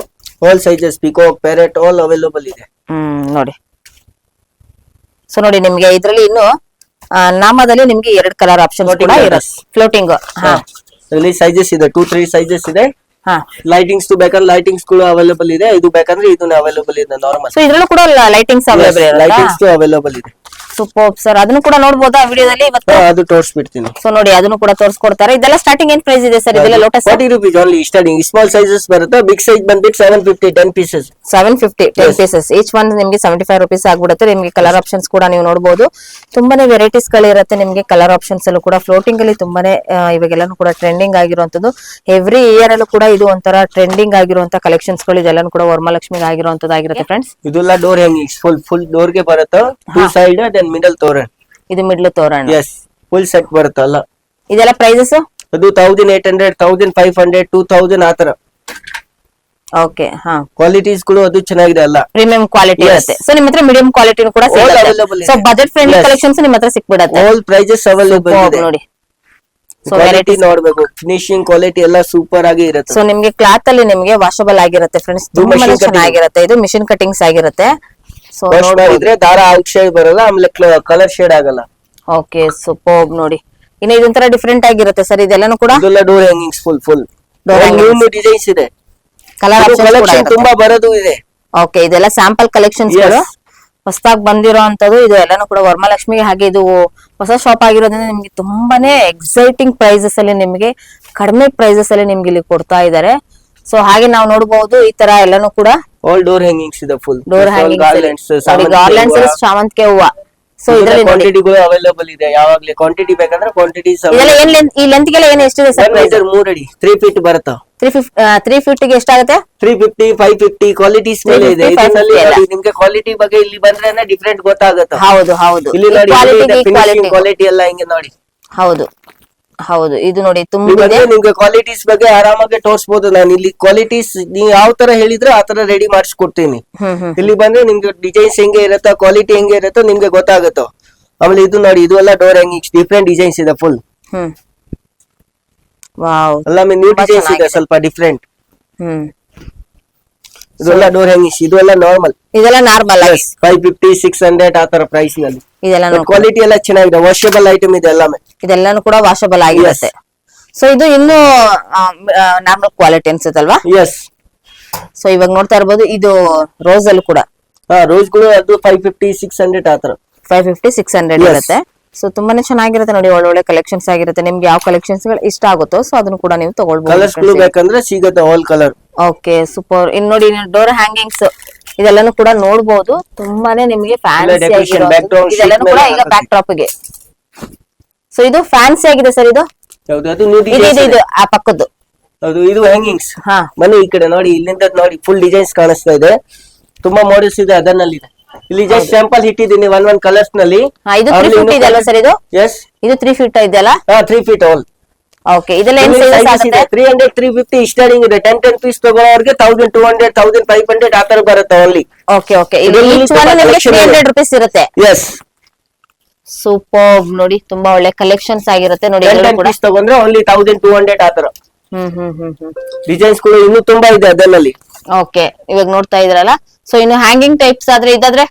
S2: All sizes peacock parrot all available ಇದೆ.
S3: ನೋಡಿ ಸೊ ನೋಡಿ ನಿಮ್ಗೆ ಇದ್ರಲ್ಲಿ ಇನ್ನು ನಾಮದಲ್ಲಿ ನಿಮ್ಗೆ 2 ಕಲರ್ ಆಪ್ಷನ್
S2: Floating
S3: ಕೂಡ
S2: colours.
S3: ಇರುತ್ತೆ. ಫ್ಲೋಟಿಂಗ್ ಹಾ
S2: ಇಲ್ಲಿ ಸೈಜಸ್ ಇದೆ 2-3 ಸೈಜಸ್ ಇದೆ.
S3: ಹಾ
S2: ಲೈಟಿಂಗ್ಸ್ ಬೇಕಾದ್ರೆ ಲೈಟಿಂಗ್ಸ್ ಕೂಡ ಅವೈಲೇಬಲ್ ಇದೆ. ಇದು ಬೇಕಂದ್ರೆ ಇದನ್ನ ಅವೈಲೇಬಲ್ ಇದೆ ನಾರ್ಮಲ್.
S3: ಸೊ ಇದ್ರಲ್ಲೂ ಕೂಡ ಲೈಟಿಂಗ್ಸ್ ಅವೈಲೇಬಲ್ ಇರುತ್ತೆ.
S2: ಲೈಟಿಂಗ್ಸ್ ಅವೈಲೇಬಲ್ ಇದೆ.
S3: ಸೂಪರ್ ಸರ್, ಅದನ್ನು ಕೂಡ ನೋಡಬಹುದಾ ವಿಡಿಯೋದಲ್ಲಿ ಇವತ್ತು?
S2: ಅದು ತೋರಿಸ್ಬಿಡ್ತೀನಿ.
S3: ಸೊ ನೋಡಿ ಅದನ್ನು ಕೂಡ ತೋರಿಸ್ಕೊಡ್ತಾರೆ. ಇದೆಲ್ಲ ಸ್ಟಾರ್ಟಿಂಗ್ ಏನ್ ಪ್ರೈಸ್ ಇದೆ ಸರ್? ಇದೆಲ್ಲ lotus
S2: 40 rupees only starting. Small sizes ಬರುತ್ತೆ. ಬಿಗ್ ಸೈಜ್ ಬಂದ್ಬಿಟ್ಟು 750 10 ಪೀಸಸ್.
S3: 750 10 ಪೀಸಸ್. ಈಚ್ ಒನ್ ನಿಮ್ಗೆ 75 rupees ಆಗ್ಬಿಡುತ್ತೆ. ನಿಮ್ಗೆ ಕಲರ್ ಆಪ್ಷನ್ಸ್ ಕೂಡ ನೀವು ನೋಡಬಹುದು. ತುಂಬಾನೇ ವೆರೈಟೀಸ್ ಗಳಿರುತ್ತೆ ನಿಮ್ಗೆ ಕಲರ್ ಆಪ್ಷನ್ಸ್ ಅಲ್ಲೂ ಕೂಡ. ಫ್ಲೋಟಿಂಗ್ ಅಲ್ಲಿ ತುಂಬಾನೇ ಇವಾಗೆಲ್ಲಾನು ಕೂಡ ಟ್ರೆಂಡಿಂಗ್ ಆಗಿರುವಂತದ್ದು. ಎವ್ರಿ ಇಯರ್ ಅಲ್ಲೂ ಕೂಡ ಇದು ಒಂಥರ ಟ್ರೆಂಡಿಂಗ್ ಆಗಿರುವಂತ ಕಲೆಕ್ಷನ್ಸ್ ಗಳು. ಇದೆಲ್ಲಾನು ಕೂಡ ವರಮಹಾಲಕ್ಷ್ಮಿಗೆ ಆಗಿರುವಂತದ್ದಾಗಿರುತ್ತೆ ಫ್ರೆಂಡ್ಸ್.
S2: ಇದೆಲ್ಲ ಡೋರ್ ಹ್ಯಾಂಗಿಂಗ್ಸ್ ಫುಲ್ ಡೋರ್ ಗೆ ಬರುತ್ತೆ. ಟೂ ಸೈಡ್ ದೆನ್ ಮಿಡಲ್ ತೋರಣ.
S3: ಇದು ಮಿಡ್ಲ್ ತೋರಣ.
S2: ಎಸ್ ಫುಲ್ ಸೆಟ್ ಬರುತ್ತಲ್ಲ.
S3: ಇದೆಲ್ಲ ಪ್ರೈಸಸ್
S2: ಅದು 1800 1500 2000 ಆತರ.
S3: ಓಕೆ ಹಾ
S2: ಕ್ವಾಲಿಟೀಸ್ ಗಳು ಅದು ಚೆನ್ನಾಗಿದೆ ಅಲ್ಲ.
S3: Premium quality
S2: Yes.
S3: ಇರುತ್ತೆ. ಸೊ ನಿಮ್ಮ ಹತ್ರ ಮೀಡಿಯಂ ಕ್ವಾಲಿಟಿನೂ ಕೂಡ
S2: All
S3: ಸಿಗುತ್ತೆ.
S2: available ಇದೆ.
S3: So budget friendly
S2: Yes.
S3: Collections ನಿಮ್ಮ ಹತ್ರ ಸಿಕ್ಬಿಡತ್ತೆ.
S2: ಆಲ್ ಪ್ರೈಸಸ್ ಅವೈಲೇಬಲ್ ಇದೆ.
S3: ನೋಡಿ ಸೊ
S2: ಕ್ವಾಲಿಟಿ
S3: ವೆರೈಟಿ
S2: ನೋಡ್ಬೇಕು. ಫಿನಿಶಿಂಗ್ ಕ್ವಾಲಿಟಿ ಎಲ್ಲ ಸೂಪರ್ ಆಗಿ ಇರುತ್ತೆ.
S3: ಸೊ ನಿಮ್ಗೆ ಕ್ಲಾತ್ ಅಲ್ಲಿ ನಿಮ್ಗೆ ವಾಷಬಲ್ ಆಗಿರುತ್ತೆ ಫ್ರೆಂಡ್ಸ್.
S2: ಇದು
S3: ತುಂಬಾನೇ
S2: machine cutting.
S3: ಚೆನ್ನಾಗಿರುತ್ತೆ. ಇದು ಮಿಷಿನ್ ಕಟಿಂಗ್ಸ್ ಆಗಿರುತ್ತೆ. ಸೊ
S2: ವಾಶ್ ಮಾಡಿದ್ರೆ ದಾರ ಔಟ್ ಶೇಡ್ ಬರಲ್ಲ. ಆಮೇಲೆ ಕಲರ್ ಶೇಡ್ ಆಗಲ್ಲ.
S3: ಓಕೆ ಸೂಪರ್ ನೋಡಿ. ಇನ್ನು ಇದೊಂಥರ ಡಿಫ್ರೆಂಟ್ ಆಗಿರುತ್ತೆ ಸರ್. ಇದೆಲ್ಲಾನು ಕೂಡ
S2: ಇದೆಲ್ಲ door hangings full
S3: Door hangings.
S2: New designs ಇದೆ.
S3: ಕಲರ್
S2: ಕಲೆಕ್ಷನ್ ತುಂಬಾ ಬರೋದು ಇದೆ.
S3: ಓಕೆ ಇದೆಲ್ಲ ಸ್ಯಾಂಪಲ್ ಕಲೆಕ್ಷನ್ಸ್ ಗಳು
S2: Yes.
S3: ಹೊಸದಾಗಿ ಬಂದಿರೋ ಅಂತದ್ದು. ಇದು ಎಲ್ಲಾನು ಕೂಡ ವರಮಹಾಲಕ್ಷ್ಮಿಗೆ. ಹಾಗೆ ಇದು ಹೊಸ ಶಾಪ್ ಆಗಿರೋದ್ರಿಂದ ನಿಮ್ಗೆ ತುಂಬಾನೇ ಎಕ್ಸೈಟಿಂಗ್ ಪ್ರೈಸಸ್ ಅಲ್ಲಿ ನಿಮ್ಗೆ ಕಡಿಮೆ ಪ್ರೈಸಸ್ ಅಲ್ಲಿ ನಿಮ್ಗೆ ಇಲ್ಲಿ ಕೊಡ್ತಾ ಇದ್ದಾರೆ. ಸೊ ಹಾಗೆ ನಾವು ನೋಡಬಹುದು ಈ ತರ ಎಲ್ಲಾನು ಕೂಡ
S2: ಆಲ್ ಡೋರ್ ಹ್ಯಾಂಗಿಂಗ್ಸ್ ಇದೆ ಫುಲ್.
S3: ಡೋರ್ ಹ್ಯಾಂಗಿಂಗ್ಸ್ ಗಾರ್ಲೆಂಡ್ಸ್ ಶಾಮಂತಿಗೆ ಹೂವ. ಸೊ ಇದರಲ್ಲಿ ನೋಡಿ
S2: ಕ್ವಾಂಟಿಟಿಗಳು ಅವೈಲೇಬಲ್ ಇದೆ. ಯಾವಾಗ್ಲೇ ಕ್ವಾಂಟಿಟಿ ಬೇಕಂದ್ರೆ ಕ್ವಾಂಟಿಟೀಸ್
S3: ಇದೆಲ್ಲ ಏನ್ length- ಈ ಲೆಂತ್ ಗೆಲ್ಲ ಏನ್ ಎಷ್ಟಿದೆ ಸರ್?
S2: 1 ಮೀಟರ್ 3 ಅಡಿ 3 ಫೀಟ್ ಬರುತ್ತಾ.
S3: 3 ಫೀಟ್ ಗೆ ಎಷ್ಟಾಗುತ್ತೆ?
S2: 350 550 ಕ್ವಾಲಿಟೀಸ್ ಮೇಲೆ ಇದೆ.
S3: 350,
S2: ಇದರಲ್ಲಿ
S3: 550
S2: ನೋಡಿ ನಿಮ್ಗೆ ಕ್ವಾಲಿಟಿ ಬಗ್ಗೆ ಇಲ್ಲಿ ಬಂದ್ರೆ ಡಿಫ್ರೆಂಟ್ ಗೊತ್ತಾಗುತ್ತೆ.
S3: ಹೌದು ಹೌದು
S2: ಇಲ್ಲಿ ನೋಡಿ
S3: ಕ್ವಾಲಿಟಿ
S2: ಕ್ವಾಲಿಟಿ ಎಲ್ಲ ಹಿಂಗೆ ನೋಡಿ.
S3: ಹೌದು ಹೌದು ಇದು ನೋಡಿ
S2: ನೀವು
S3: ತುಂಬಿದೆ.
S2: ಬಂದ್ರೆ ನಿಮ್ಗೆ ಕ್ವಾಲಿಟೀಸ್ ಬಗ್ಗೆ ಆರಾಮಾಗಿ ತೋರಿಸಬಹುದು. ನಾನು ಇಲ್ಲಿ ಕ್ವಾಲಿಟೀಸ್ ನೀವು ಯಾವ ತರ ಹೇಳಿದ್ರೆ ಆ ತರ ರೆಡಿ ಮಾಡಿಸ್ಕೊಡ್ತೀನಿ. ಇಲ್ಲಿ ಬಂದ್ರೆ ನಿಮ್ಗೆ ಡಿಸೈನ್ಸ್ ಹೆಂಗೆ ಇರುತ್ತೋ ಕ್ವಾಲಿಟಿ ಹೆಂಗೆ ಇರುತ್ತೋ ನಿಮ್ಗೆ ಗೊತ್ತಾಗುತ್ತೋ. ಆಮೇಲೆ ಇದು ನೋಡಿ ಇದು ಎಲ್ಲ ಡೋರ್ ಹ್ಯಾಂಗಿಂಗ್ಸ್ ಡಿಫ್ರೆಂಟ್ ಡಿಸೈನ್ಸ್ ಇದೆ ಫುಲ್.
S3: ವಾವ್
S2: ಎಲ್ಲ ನ್ಯೂ
S3: ತುಂಬಾ
S2: ಡಿಸೈನ್ಸ್ ಇದೆ
S3: ಚೆನ್ನಾಗಿದೆ.
S2: ಸ್ವಲ್ಪ ಡಿಫ್ರೆಂಟ್. ಇದೆಲ್ಲ ಡೋರ್ ಹ್ಯಾಂಗಿಂಗ್ಸ್ ಇದು ಎಲ್ಲ ನಾರ್ಮಲ್
S3: ಇದೆಲ್ಲ ನಾರ್ಮಲ್ ಆಗಿ
S2: 550 600 ಆ ತರ ಪ್ರೈಸ್ ನಲ್ಲಿ.
S3: ಇದೆಲ್ಲ
S2: ಕ್ವಾಲಿಟಿ ಎಲ್ಲ ಚೆನ್ನಾಗಿದೆ. ವಾಷಬಲ್ ಐಟಮ್ ಇದೆ ಎಲ್ಲಾமே.
S3: ಇದೆಲ್ಲಾನು ಕೂಡ ವಾಷಬಲ್ ಆಗಿರುತ್ತೆ. ಸೊ ಇದು ಇನ್ನು ನಾರ್ಮಲ್ ಕ್ವಾಲಿಟಿ ಅನ್ಸುತ್ತಲ್ವಾ?
S2: ಎಸ್.
S3: ಸೊ ಇವಾಗ ನೋಡ್ತಾ ಇರ್ಬೋದು ಇದು ರೋಸ್ ಅಲ್ಲಿ ಕೂಡ
S2: ರೋಸ್ ಗಳು ಅದು 550 600 ಆ ತರ
S3: 550 600
S2: Yes.
S3: ಇರುತ್ತೆ. ಸೊ ತುಂಬಾನೇ ಚೆನ್ನಾಗಿರುತ್ತೆ ನೋಡಿ. ಒಳ್ಳೊಳ್ಳೆ ಕಲೆಕ್ಷನ್ಸ್ ಆಗಿರುತ್ತೆ. ನಿಮ್ಗೆ ಯಾವ ಕಲೆಕ್ಷನ್ಸ್ ಗಳು ಇಷ್ಟ ಆಗುತ್ತೋ ಸೊ ಅದನ್ನು ಕೂಡ ನೀವು
S2: ಕಲರ್ಸ್ ಗಳು
S3: ತಗೊಳ್ಬಹುದು.
S2: ಬೇಕಂದ್ರೆ ಸಿಗುತ್ತೆ ಆಲ್ ಕಲರ್.
S3: Okay super. ಇನ್ ನೋಡಿ ಡೋರ್ ಹ್ಯಾಂಗಿಂಗ್ಸ್ ಇದೆಲ್ಲಾನು ಕೂಡ ನೋಡಬಹುದು. ತುಂಬಾನೇ ನಿಮಗೆ ಫ್ಯಾನ್ಸಿ
S2: decoration,
S3: ಆಗಿರೋ
S2: background sheet
S3: ಇದೆಲ್ಲಾನು ಕೂಡ
S2: ಮೇಲೆ
S3: ಈಗ ಬ್ಯಾಕ್ ಡ್ರಾಪ್ ಗೆ. ಸೊ ಇದು ಫ್ಯಾನ್ಸಿ ಆಗಿದೆ ಸರ್. ಇದು
S2: ಯಾವ್ದು ಅದು ನ್ಯೂ
S3: ಇದು
S2: ಡಿಸೈನ್ಸ್
S3: ಇದು ಆ ಪಕ್ಕದ್ದು.
S2: ಅದು ಇದು ಹ್ಯಾಂಗಿಂಗ್ಸ್.
S3: ಹಾ
S2: ಬನ್ನಿ ಈ ಕಡೆ ನೋಡಿ. ಇಲ್ಲಿಂದ ನೋಡಿ ಫುಲ್ ಡಿಸೈನ್ಸ್ ಕಾಣಿಸ್ತಾ ಇದೆ. ತುಂಬಾ ಮಾಡೆಲ್ಸ್ ಇದೆ ಅದರಲ್ಲಿ ಇದೆ. ಇಲ್ಲಿ ಜಸ್ಟ್ ಸ್ಯಾಂಪಲ್ ಇಟ್ಟಿದ್ದೀನಿ ಒನ್ ಕಲರ್ಸ್ ನಲ್ಲಿ.
S3: ಇದು 3 ಫೀಟ್ ಇದೆ ಅಲ್ವಾ ಸರ್? ಇದು
S2: ಎಸ್
S3: ಇದು 3 ಫೀಟ್ ಇದೆಯಲ್ಲ?
S2: 3 ಫೀಟ್ ಆಲ್.
S3: ಓಕೆ ಇದೆಲ್ಲ ಏನ್ ಸೈಜಸ್ ಆಗುತ್ತೆ?
S2: 300 350 ಸ್ಟಾರ್ಟಿಂಗ್ ಇದೆ. 10 ಪೀಸ್ ತಗೊಳ್ಳೋರ್ಗೆ 1200 1500 ಆ ತರ ಬರುತ್ತೆ ಓನ್ಲಿ.
S3: ಓಕೆ ಓಕೆ ಇದು
S2: ಇದರಲ್ಲಿ
S3: ಈಚ್ ಒನ್ ನಿಮಗೆ
S2: collection ಇದೆ.
S3: 300 rupees ಇರುತ್ತೆ.
S2: ಎಸ್.
S3: ಸೂಪರ್ ನೋಡಿ ತುಂಬಾ ಒಳ್ಳೆ ಕಲೆಕ್ಷನ್ಸ್ ಆಗಿರುತ್ತೆ ನೋಡಿ.
S2: 10
S3: ಕೂಡ
S2: ಪೀಸ್ ತಗೊಂಡ್ರೆ ಓನ್ಲಿ 1200 ಆ ತರ. ಡಿಸೈನ್ಸ್ ಗಳು ಇನ್ನೂ ತುಂಬಾ ಇದೆ ಅದರಲ್ಲಿ.
S3: ಓಕೆ ಇವಾಗ ನೋಡ್ತಾ ಇದ್ರಲ್ಲ. ಸೊ ಇನ್ನು ಹ್ಯಾಂಗಿಂಗ್ ಟೈಪ್ಸ್ ಆದ್ರೆ ಇದಾದ್ರೆ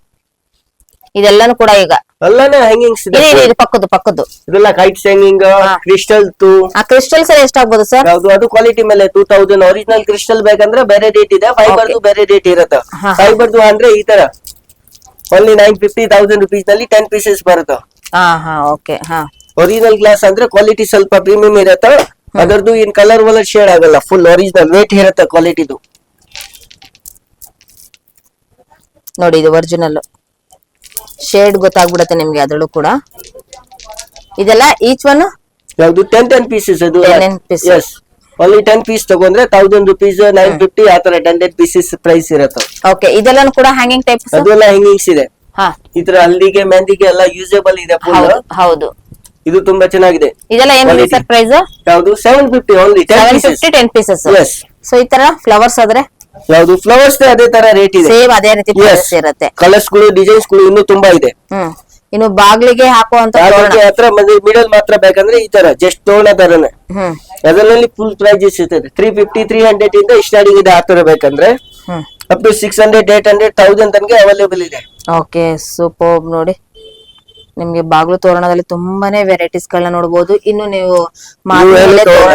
S3: ಇದೆಲ್ಲಾನು ಕೂಡ ಈಗ
S2: ಅಲ್ಲನೇ ಹ್ಯಾಂಗಿಂಗ್ಸ್ ಇದೆ.
S3: ಇದು ಪಕ್ಕದ್ದು
S2: ಇದೆಲ್ಲ ಕೈಟ್ಸ್ ಹ್ಯಾಂಗಿಂಗ್ ಕ್ರಿಸ್ಟಲ್
S3: ಆ ಕ್ರಿಸ್ಟಲ್ಸ್ ಎಲ್ಲ ಎಷ್ಟಾಗ್ಬೋದು ಸರ್?
S2: ಯಾವ್ದು ಅದು ಕ್ವಾಲಿಟಿ ಮೇಲೆ 2000. ಒರಿಜಿನಲ್ ಕ್ರಿಸ್ಟಲ್ ಬೇಕಂದ್ರೆ ಬೇರೆ ರೇಟ್ ಇದೆ. ಫೈಬರ್ದು ಬೇರೆ ರೇಟ್ ಇರುತ್ತೆ. ಫೈಬರ್ದು ಅಂದ್ರೆ ಈ ತರ ಓನ್ಲಿ 950 1000 rupees ನಲ್ಲಿ 10 ಪೀಸಸ್ ಬರುತ್ತೆ.
S3: ಹಾ ಓಕೆ ಹಾ
S2: ಒರಿಜಿನಲ್ ಗ್ಲಾಸ್ ಅಂದ್ರೆ ಕ್ವಾಲಿಟಿ ಸ್ವಲ್ಪ ಪ್ರೀಮಿಯಂ ಇರುತ್ತೆ. ಅದರದ್ದು ಇನ್ ಕಲರ್ ವಲರ್ ಶೇಡ್ ಆಗಲ್ಲ. ಫುಲ್ ಒರಿಜಿನಲ್ ವೇಟ್ ಇರುತ್ತೆ ಕ್ವಾಲಿಟಿದು.
S3: ನೋಡಿ ಇದು ಒರಿಜಿನಲ್ ಶೇಡ್ ಗೊತ್ತಾಗ್ಬಿಡತ್ತೆ ನಿಮ್ಗೆ ಅದ್ರಲ್ಲೂ ಕೂಡ. ಇದೆಲ್ಲ ಈಚ್ ಒನ್
S2: ಯಾವ್ದು 10 ಪೀಸಸ್ ಅದು.
S3: 10 pieces.
S2: ಎಸ್ ಓನ್ಲಿ 10 ಪೀಸ್ ತಗೊಂಡ್ರೆ 1000 rupees 950 ಆ ತರ 10 ಪೀಸಸ್ ಪ್ರೈಸ್ ಇರುತ್ತೆ.
S3: ಓಕೆ ಇದೆಲ್ಲಾನು ಕೂಡ ಹ್ಯಾಂಗಿಂಗ್ ಟೈಪ್ಸ್.
S2: ಅದೆಲ್ಲ ಹ್ಯಾಂಗಿಂಗ್ಸ್ ಇದೆ.
S3: ಹಾ
S2: ಈ ತರ ಹಲ್ದಿಗೆ ಮೆಹಂದಿಗೆ ಎಲ್ಲ ಯೂಸೇಬಲ್ ಇದೆ full.
S3: ಹೌದು ಹೌದು.
S2: ಇದು ತುಂಬಾ ಚೆನ್ನಾಗಿದೆ.
S3: ಇದೆಲ್ಲ ಏನಿದೆ ಸರ್ ಪ್ರೈಸ್?
S2: ಯಾವುದು 750 ಓನ್ಲಿ
S3: 750 10 ಪೀಸಸ್.
S2: Yes.
S3: ಸೊ ಈ ತರ ಫ್ಲವರ್ಸ್ ಆದ್ರೆ
S2: ಯಾವುದು ಫ್ಲವರ್ಸ್ ಅದೇ ತರ ರೇಟ್ ಇದೆ.
S3: ಸೇಮ್ ಅದೇ ರೀತಿ ಪ್ರೈಸ್ ಇರುತ್ತೆ.
S2: ಕಲರ್ಸ್ ಗಳು ಡಿಸೈನ್ಸ್ ಗಳು ಇನ್ನೂ ತುಂಬಾ ಇದೆ.
S3: ಇನ್ನು ಬಾಗ್ಲಿಗೆ ಹಾಕುವಂತ ತೋರಣ
S2: ಹತ್ರ ಮಿಡಲ್ ಮಾತ್ರ ಬೇಕಂದ್ರೆ ಈ ತರ ಜಸ್ಟ್ ತೋರಣ ತರನೇ. ಅದರಲ್ಲಿ ಫುಲ್ ಪ್ರೈಸಸ್ ಇರ್ತದೆ 350 300 ಇಂದ ಸ್ಟಾರ್ಟಿಂಗ್ ಇದೆ. ಆ ತರ ಬೇಕಂದ್ರೆ ಅಪ್ ಟು 600 800 1000 ತನಕ ಅವೈಲೇಬಲ್ ಇದೆ.
S3: Okay super. ನೋಡಿ ನಿಮ್ಗೆ ಬಾಗ್ಲು ತೋರಣದಲ್ಲಿ ತುಂಬಾನೇ ವೆರೈಟೀಸ್ ಗಳನ್ನ ನೋಡಬಹುದು. ಇನ್ನು ನೀವು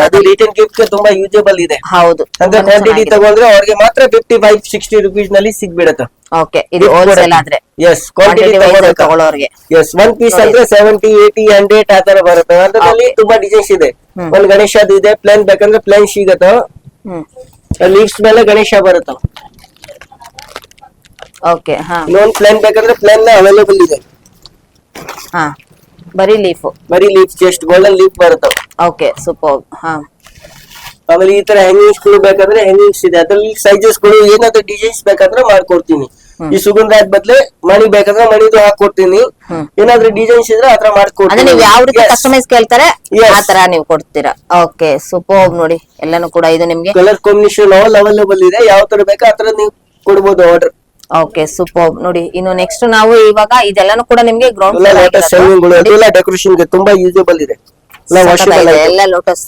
S2: ಅದು ರಿಟರ್ನ್ ಗಿಫ್ಟ್ ಗೆ ತುಂಬಾ ಯೂಸೇಬಲ್ ಇದೆ.
S3: ಹೌದು
S2: ಅಂದ್ರೆ ಕ್ವಾಂಟಿಟಿ ತಗೊಂಡ್ರೆ ಅವ್ರಿಗೆ ಮಾತ್ರ 55-60 ರುಪೀಸ್ ನಲ್ಲಿ ಸಿಗ್ಬಿಡತ್ತೆ.
S3: ಓಕೆ ಇದು ಹೋಲ್ಸೇಲ್ ಆದ್ರೆ
S2: ಎಸ್ ಕ್ವಾಂಟಿಟಿ
S3: ತಗೊಳ್ಳೋರಿಗೆ
S2: ಎಸ್ 1 ಪೀಸ್ ಅಂದ್ರೆ 70 80 100 ಆ ತರ ಬರುತ್ತೆ. ಅದರಲ್ಲಿ ತುಂಬಾ ಡಿಸೈನ್ಸ್ ಇದೆ. ಒಂದ್ ಗಣೇಶದು ಇದೆ, ಪ್ಲೇನ್ ಬೇಕಂದ್ರೆ ಪ್ಲೇನ್ ಸಿಗತ್ತ. ಲೀವ್ಸ್ ಮೇಲೆ ಗಣೇಶ ಬರುತ್ತೆ.
S3: ಓಕೆ ಹಾ
S2: ಇನ್ನೊಂದು ಪ್ಲೇನ್ ಬೇಕಂದ್ರೆ ಪ್ಲೇನ್ ಅವೈಲೇಬಲ್ ಇದೆ.
S3: ಹಾ ಬರೀ ಲೀಫ್
S2: ಜಸ್ಟ್ ಗೋಲ್ಡನ್ ಲೀಫ್ ಬರುತ್ತೆ.
S3: Okay super. ಹಾ
S2: ಆಮೇಲೆ ಈ ತರ ಹ್ಯಾಂಗಿಂಗ್ಸ್ ಗಳು ಬೇಕಾದ್ರೆ ಹ್ಯಾಂಗಿಂಗ್ಸ್ ಇದೆ. ಅದ್ರಲ್ಲಿ ಸೈಜಸ್ ಗಳು ಏನಾದ್ರು ಡಿಸೈನ್ಸ್ ಬೇಕಾದ್ರೆ ಮಾಡ್ಕೊಡ್ತೀನಿ. ಈ ಸುಗಂಧರಾಜ್ ಬದ್ಲೆ ಮಣಿ ಬೇಕಾದ್ರೆ ಮಣಿದು ಹಾಕೊಡ್ತೀನಿ. ಏನಾದ್ರು ಡಿಸೈನ್ಸ್ ಇದ್ರೆ ಆತರ
S3: ಅಂದ್ರೆ
S2: ಮಾಡ್ಕೊಡ್ತೀನಿ.
S3: ನೀವು ಯಾವ ರೀತಿ ಕಸ್ಟಮೈಸ್ ಕೇಳ್ತಾರೆ
S2: Yes.
S3: ಆ ತರ ನೀವು ಕೊಡ್ತೀರಾ. Okay super. ನೋಡಿ ಎಲ್ಲಾನು ಕೂಡ ಇದು ನಿಮ್ಗೆ
S2: ಕಲರ್ ಕಾಂಬಿನೇಷನ್ ಆಲ್ ಅವೈಲೇಬಲ್ ಇದೆ. ಯಾವ ತರ ಬೇಕಾ ಆತರ ನೀವು ಕೊಡ್ಬೋದು ಆರ್ಡರ್.
S3: Okay super. ನೋಡಿ ಇನ್ನು ನೆಕ್ಸ್ಟ್ ನಾವು ಇವಾಗ ಇದೆಲ್ಲಾನು ಕೂಡ ನಿಮ್ಗೆ ಗ್ರೌಂಡ್
S2: ಲೋಟಸ್ ಹ್ಯಾಂಗಿಂಗ್ ಅದೆಲ್ಲ ಡೆಕೋರೇಷನ್ ಗೆ ತುಂಬಾ ಯೂಸೇಬಲ್ ಇದೆ.
S3: ಎಲ್ಲ ಲೋಟಸ್.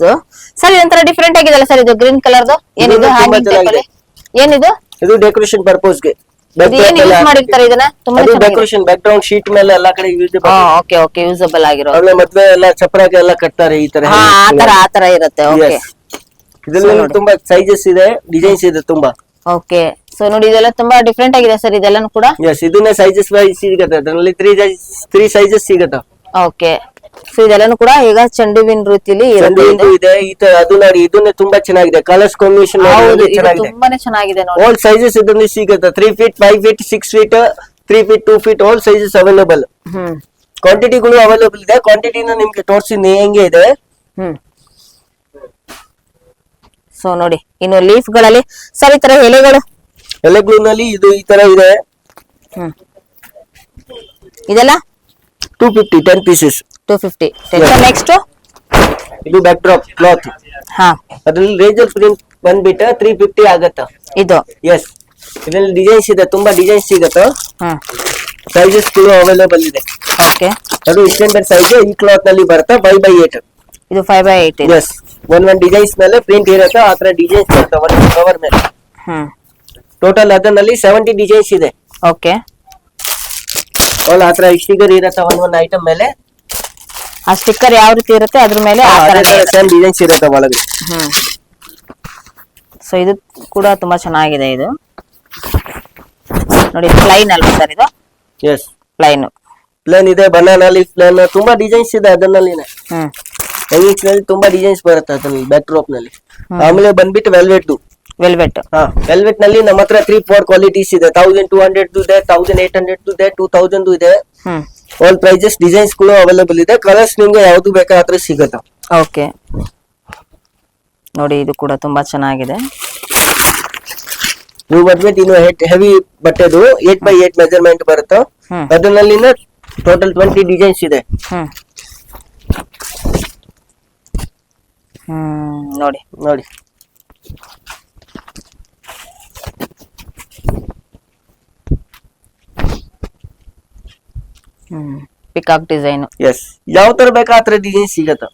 S3: ಸರ್ ಇದೊಂಥರ ಡಿಫ್ರೆಂಟ್ ಆಗಿದೆಲ್ಲ ಸರ್. ಇದು ಗ್ರೀನ್ ಕಲರ್ ಏನಿದು
S2: ತುಂಬಾ
S3: ಹ್ಯಾಂಗಿಂಗ್ ಟೈಪ್ ಅಲ್ಲಿ ಏನಿದು?
S2: ಇದು ಡೆಕೋರೇಷನ್ ಪರ್ಪಸ್ ಗೆ
S3: ಏನ್ ಯೂಸ್ ಮಾಡಿರ್ತಾರೆ ಇದನ್ನ? ತುಂಬಾ
S2: ಡೆಕೋರೇಷನ್ ಬ್ಯಾಕ್ ಗ್ರೌಂಡ್ ಶೀಟ್ ಮೇಲೆ ಎಲ್ಲಾ ಕಡೆ ಯೂಸೇಬಲ್.
S3: ಓಕೆ ಓಕೆ ಯೂಸಬಲ್ ಆಗಿರೋ.
S2: ಆಮೇಲೆ ಮದ್ವೆ ಎಲ್ಲ ಚಪ್ರಾಗೆ ಎಲ್ಲ ಕಟ್ತಾರೆ ಈ ತರ.
S3: ಹಾ ಆ ತರ ಇರುತ್ತೆ. ಓಕೆ
S2: ಇದರಲ್ಲಿ ತುಂಬಾ ಸೈಜಸ್ ಇದೆ, ಡಿಸೈನ್ಸ್ ಇದೆ ತುಂಬಾ.
S3: ಓಕೆ ಸೊ ನೋಡಿ ಇದೆಲ್ಲ ತುಂಬಾ ಡಿಫ್ರೆಂಟ್ ಆಗಿದೆ ಸರ್ ಇದೆಲ್ಲಾನು ಕೂಡ.
S2: ಎಸ್ ಇದನ್ನೇ ಸೈಜಸ್ ವೈಸ್ ಸಿಗುತ್ತೆ. ಅದರಲ್ಲಿ 3 ಸೈಜಸ್ ಸಿಗುತ್ತೆ.
S3: ಓಕೆ ಸೊ ಇದೆಲ್ಲಾನು ಕೂಡ ಈಗ ಚೆಂಡುವಿನ ರೀತಿಲಿ
S2: ಚಂಡು ಇದೆ. ಈ ತರ ಅದು ನೋಡಿ ಇದನ್ನೇ ತುಂಬಾ ಚೆನ್ನಾಗಿದೆ. ಕಲರ್ಸ್ ಕಾಂಬಿನೇಷನ್ ಚೆನ್ನಾಗಿದೆ.
S3: ತುಂಬಾನೇ ಚೆನ್ನಾಗಿದೆ ನೋಡಿ.
S2: ಆಲ್ ಸೈಜಸ್ ಇದರಲ್ಲಿ ಸಿಗುತ್ತೆ. 3 feet 5 feet 6 feet 3 feet 2 feet all sizes available. ಕ್ವಾಂಟಿಟಿಗಳು ಅವೈಲೇಬಲ್ ಇದೆ. ಕ್ವಾಂಟಿಟಿನ ನಿಮ್ಗೆ ತೋರಿಸಿನಿ ಹೆಂಗೆ ಇದೆ.
S3: ಸೊ ನೋಡಿ ಇನ್ನು ಲೀಫ್ ಗಳಲ್ಲಿ ಸರ್ ಈ ತರ
S2: ಎಲೆಗಳಲ್ಲಿ ಇದು ಈ ತರ ಇದೆ.
S3: ಇದೆಲ್ಲ
S2: 250 10 ಪೀಸಸ್
S3: 250. ನೆಕ್ಸ್ಟ್
S2: ಇದು ಬ್ಯಾಕ್ ಡ್ರಾಪ್ ಕ್ಲಾತ್.
S3: ಹಾ
S2: ಅದ್ರಲ್ಲಿ ರೇಂಜರ್ ಪ್ರಿಂಟ್ ಬಂದ್ಬಿಟ್ಟು 350 ಆಗತ್ತ.
S3: ಇದು
S2: ಎಸ್ ಇದ್ರಲ್ಲಿ ಡಿಸೈನ್ಸ್ ಇದೆ. ತುಂಬಾ ಡಿಸೈನ್ಸ್ ಸಿಗತ್ತ. ಸೈಜಸ್ ಗಳು ಅವೈಲೇಬಲ್ ಇದೆ.
S3: ಓಕೆ
S2: ಅದು ಸ್ಟ್ಯಾಂಡರ್ಡ್ ಸೈಜ್ ಈ ಕ್ಲಾತ್ ನಲ್ಲಿ ಬರುತ್ತೆ 5x8.
S3: ಇದು 5x8 ಇದೆ.
S2: ಎಸ್ ಒಂದ್ ಡಿಸೈನ್ಸ್ ಮೇಲೆ ಪ್ರಿಂಟ್ ಇರುತ್ತೆ. ಆ ತರ ಡಿಸೈನ್ಸ್ ಬರುತ್ತೆ ಒಂದು ಕವರ್ ಮೇಲೆ. ಟೋಟಲ್ ಅದರಲ್ಲಿ 70 ಡಿಸೈನ್ಸ್ ಇದೆ.
S3: ಓಕೆ
S2: ಆಲ್ ಆ ತರ ಸ್ಟಿಕರ್ ಇರುತ್ತೆ ಒಂದ್ ಐಟಮ್ ಮೇಲೆ.
S3: ಆ ಸ್ಟಿಕ್ಕರ್ ಯಾವ ರೀತಿ ಇರುತ್ತೆ ಅದ್ರ ಮೇಲೆ ಆ ತರ
S2: ಸೇಮ್ ಡಿಸೈನ್ಸ್ ಇರುತ್ತೆ ಒಳಗಡೆ.
S3: ಸೊ ಇದು ಕೂಡ ತುಂಬಾ ಚೆನ್ನಾಗಿದೆ. ಇದು ನೋಡಿ ಪ್ಲೈನ್ ಅಲ್ವಾ ಸರ್ ಇದು?
S2: ಎಸ್
S3: ಪ್ಲೈನ್
S2: ಇದೆ. ಬನಾನಾ ಲೀಫ್ ಪ್ಲೇನ್ ತುಂಬಾ ಡಿಸೈನ್ಸ್ ಇದೆ ಅದರಲ್ಲಿ. ಹ್ಯಾಂಗಿಂಗ್ಸ್ ನಲ್ಲಿ ತುಂಬಾ ಡಿಸೈನ್ಸ್ ಬರುತ್ತೆ ಅದ್ರಲ್ಲಿ ಬ್ಯಾಕ್ ಡ್ರಾಪ್ ನಲ್ಲಿ. ಆಮೇಲೆ ಬಂದ್ಬಿಟ್ಟು ವೆಲ್ವೆಟ್ ನಲ್ಲಿ ನಮ್ಮ ಹತ್ರ 3-4 ಕ್ವಾಲಿಟೀಸ್ ಇದೆ. 1200 ಇದೆ, 1800 ಇದೆ, 2000 ಇದೆ. ಆಲ್ ಪ್ರೈಸಸ್ ಡಿಸೈನ್ಸ್ ಗಳು ಅವೈಲೇಬಲ್ ಇದೆ. ಕಲರ್ಸ್ ನಿಮ್ಗೆ ಯಾವ್ದು ಬೇಕಾದ್ರೆ ಸಿಗುತ್ತೆ.
S3: ಓಕೆ ನೋಡಿ ಇದು ಕೂಡ ತುಂಬಾ ಚೆನ್ನಾಗಿದೆ.
S2: ನೀವು ಬಂದ್ಬಿಟ್ಟು ಇನ್ನು ಹೆವಿ ಬಟ್ಟೆದು 8x8 ಮೆಜರ್ಮೆಂಟ್ ಬರುತ್ತೆ. ಅದರಲ್ಲಿ ಟೋಟಲ್ 20 ಡಿಸೈನ್ಸ್ ಇದೆ. ನೋಡಿ
S3: ಪಿಕಾಕ್ ಡಿಸೈನ್.
S2: ಎಸ್ ಯಾವ ತರ ಬೇಕಾ ಆ ತರ ಡಿಸೈನ್ ಸಿಗತ್ತ.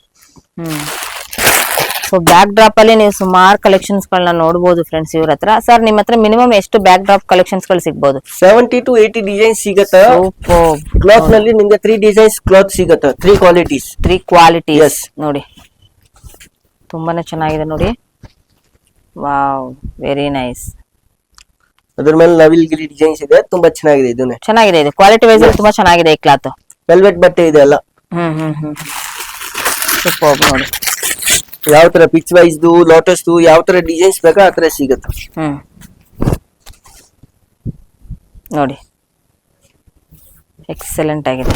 S3: ಸೊ ಬ್ಯಾಕ್ ಡ್ರಾಪ್ ಅಲ್ಲಿ ನೀವು ಸುಮಾರು ಕಲೆಕ್ಷನ್ಸ್ ಗಳನ್ನ ನೋಡಬಹುದು ಫ್ರೆಂಡ್ಸ್ ಇವ್ರ ಹತ್ರ. ಸರ್ ನಿಮ್ಮ ಹತ್ರ ಮಿನಿಮಮ್ ಎಷ್ಟು ಬ್ಯಾಕ್ ಡ್ರಾಪ್ ಕಲೆಕ್ಷನ್ಸ್ ಗಳು ಸಿಗಬಹುದು?
S2: 70 to 80 ಡಿಸೈನ್ ಸಿಗತ್ತ. ಕ್ಲಾತ್ ನಲ್ಲಿ ನಿಮ್ಗೆ 3 ಡಿಸೈನ್ಸ್ ಕ್ಲಾತ್ ಸಿಗತ್ತ. 3 ಕ್ವಾಲಿಟೀಸ್
S3: ನೋಡಿ ತುಂಬಾನೇ ಚೆನ್ನಾಗಿದೆ ನೋಡಿ. Wow very nice.
S2: ಅದ್ರ ಮೇಲೆ ನವಿಲ್ಗಿರಿ ಡಿಸೈನ್ಸ್ ಇದೆ. ತುಂಬಾ ಚೆನ್ನಾಗಿದೆ. ಇದನ್ನೇ
S3: ಚೆನ್ನಾಗಿದೆ. ಇದು ಕ್ವಾಲಿಟಿ ವೈಸ್ ತುಂಬಾ ಚೆನ್ನಾಗಿದೆ ಈ ಕ್ಲಾತ್.
S2: ವೆಲ್ವೆಟ್ ಬಟ್ಟೆ ಇದೆ ಎಲ್ಲ.
S3: ಸೂಪರ್ ನೋಡಿ.
S2: ಯಾವ ತರ ಪಿಚ್ ವೈಸ್ ಲೋಟಸ್ ಯಾವ ತರ ಡಿಸೈನ್ಸ್ ಬೇಕಾ ಆ ತರ ಸಿಗುತ್ತೆ.
S3: ನೋಡಿ ಎಕ್ಸಲೆಂಟ್ ಆಗಿದೆ.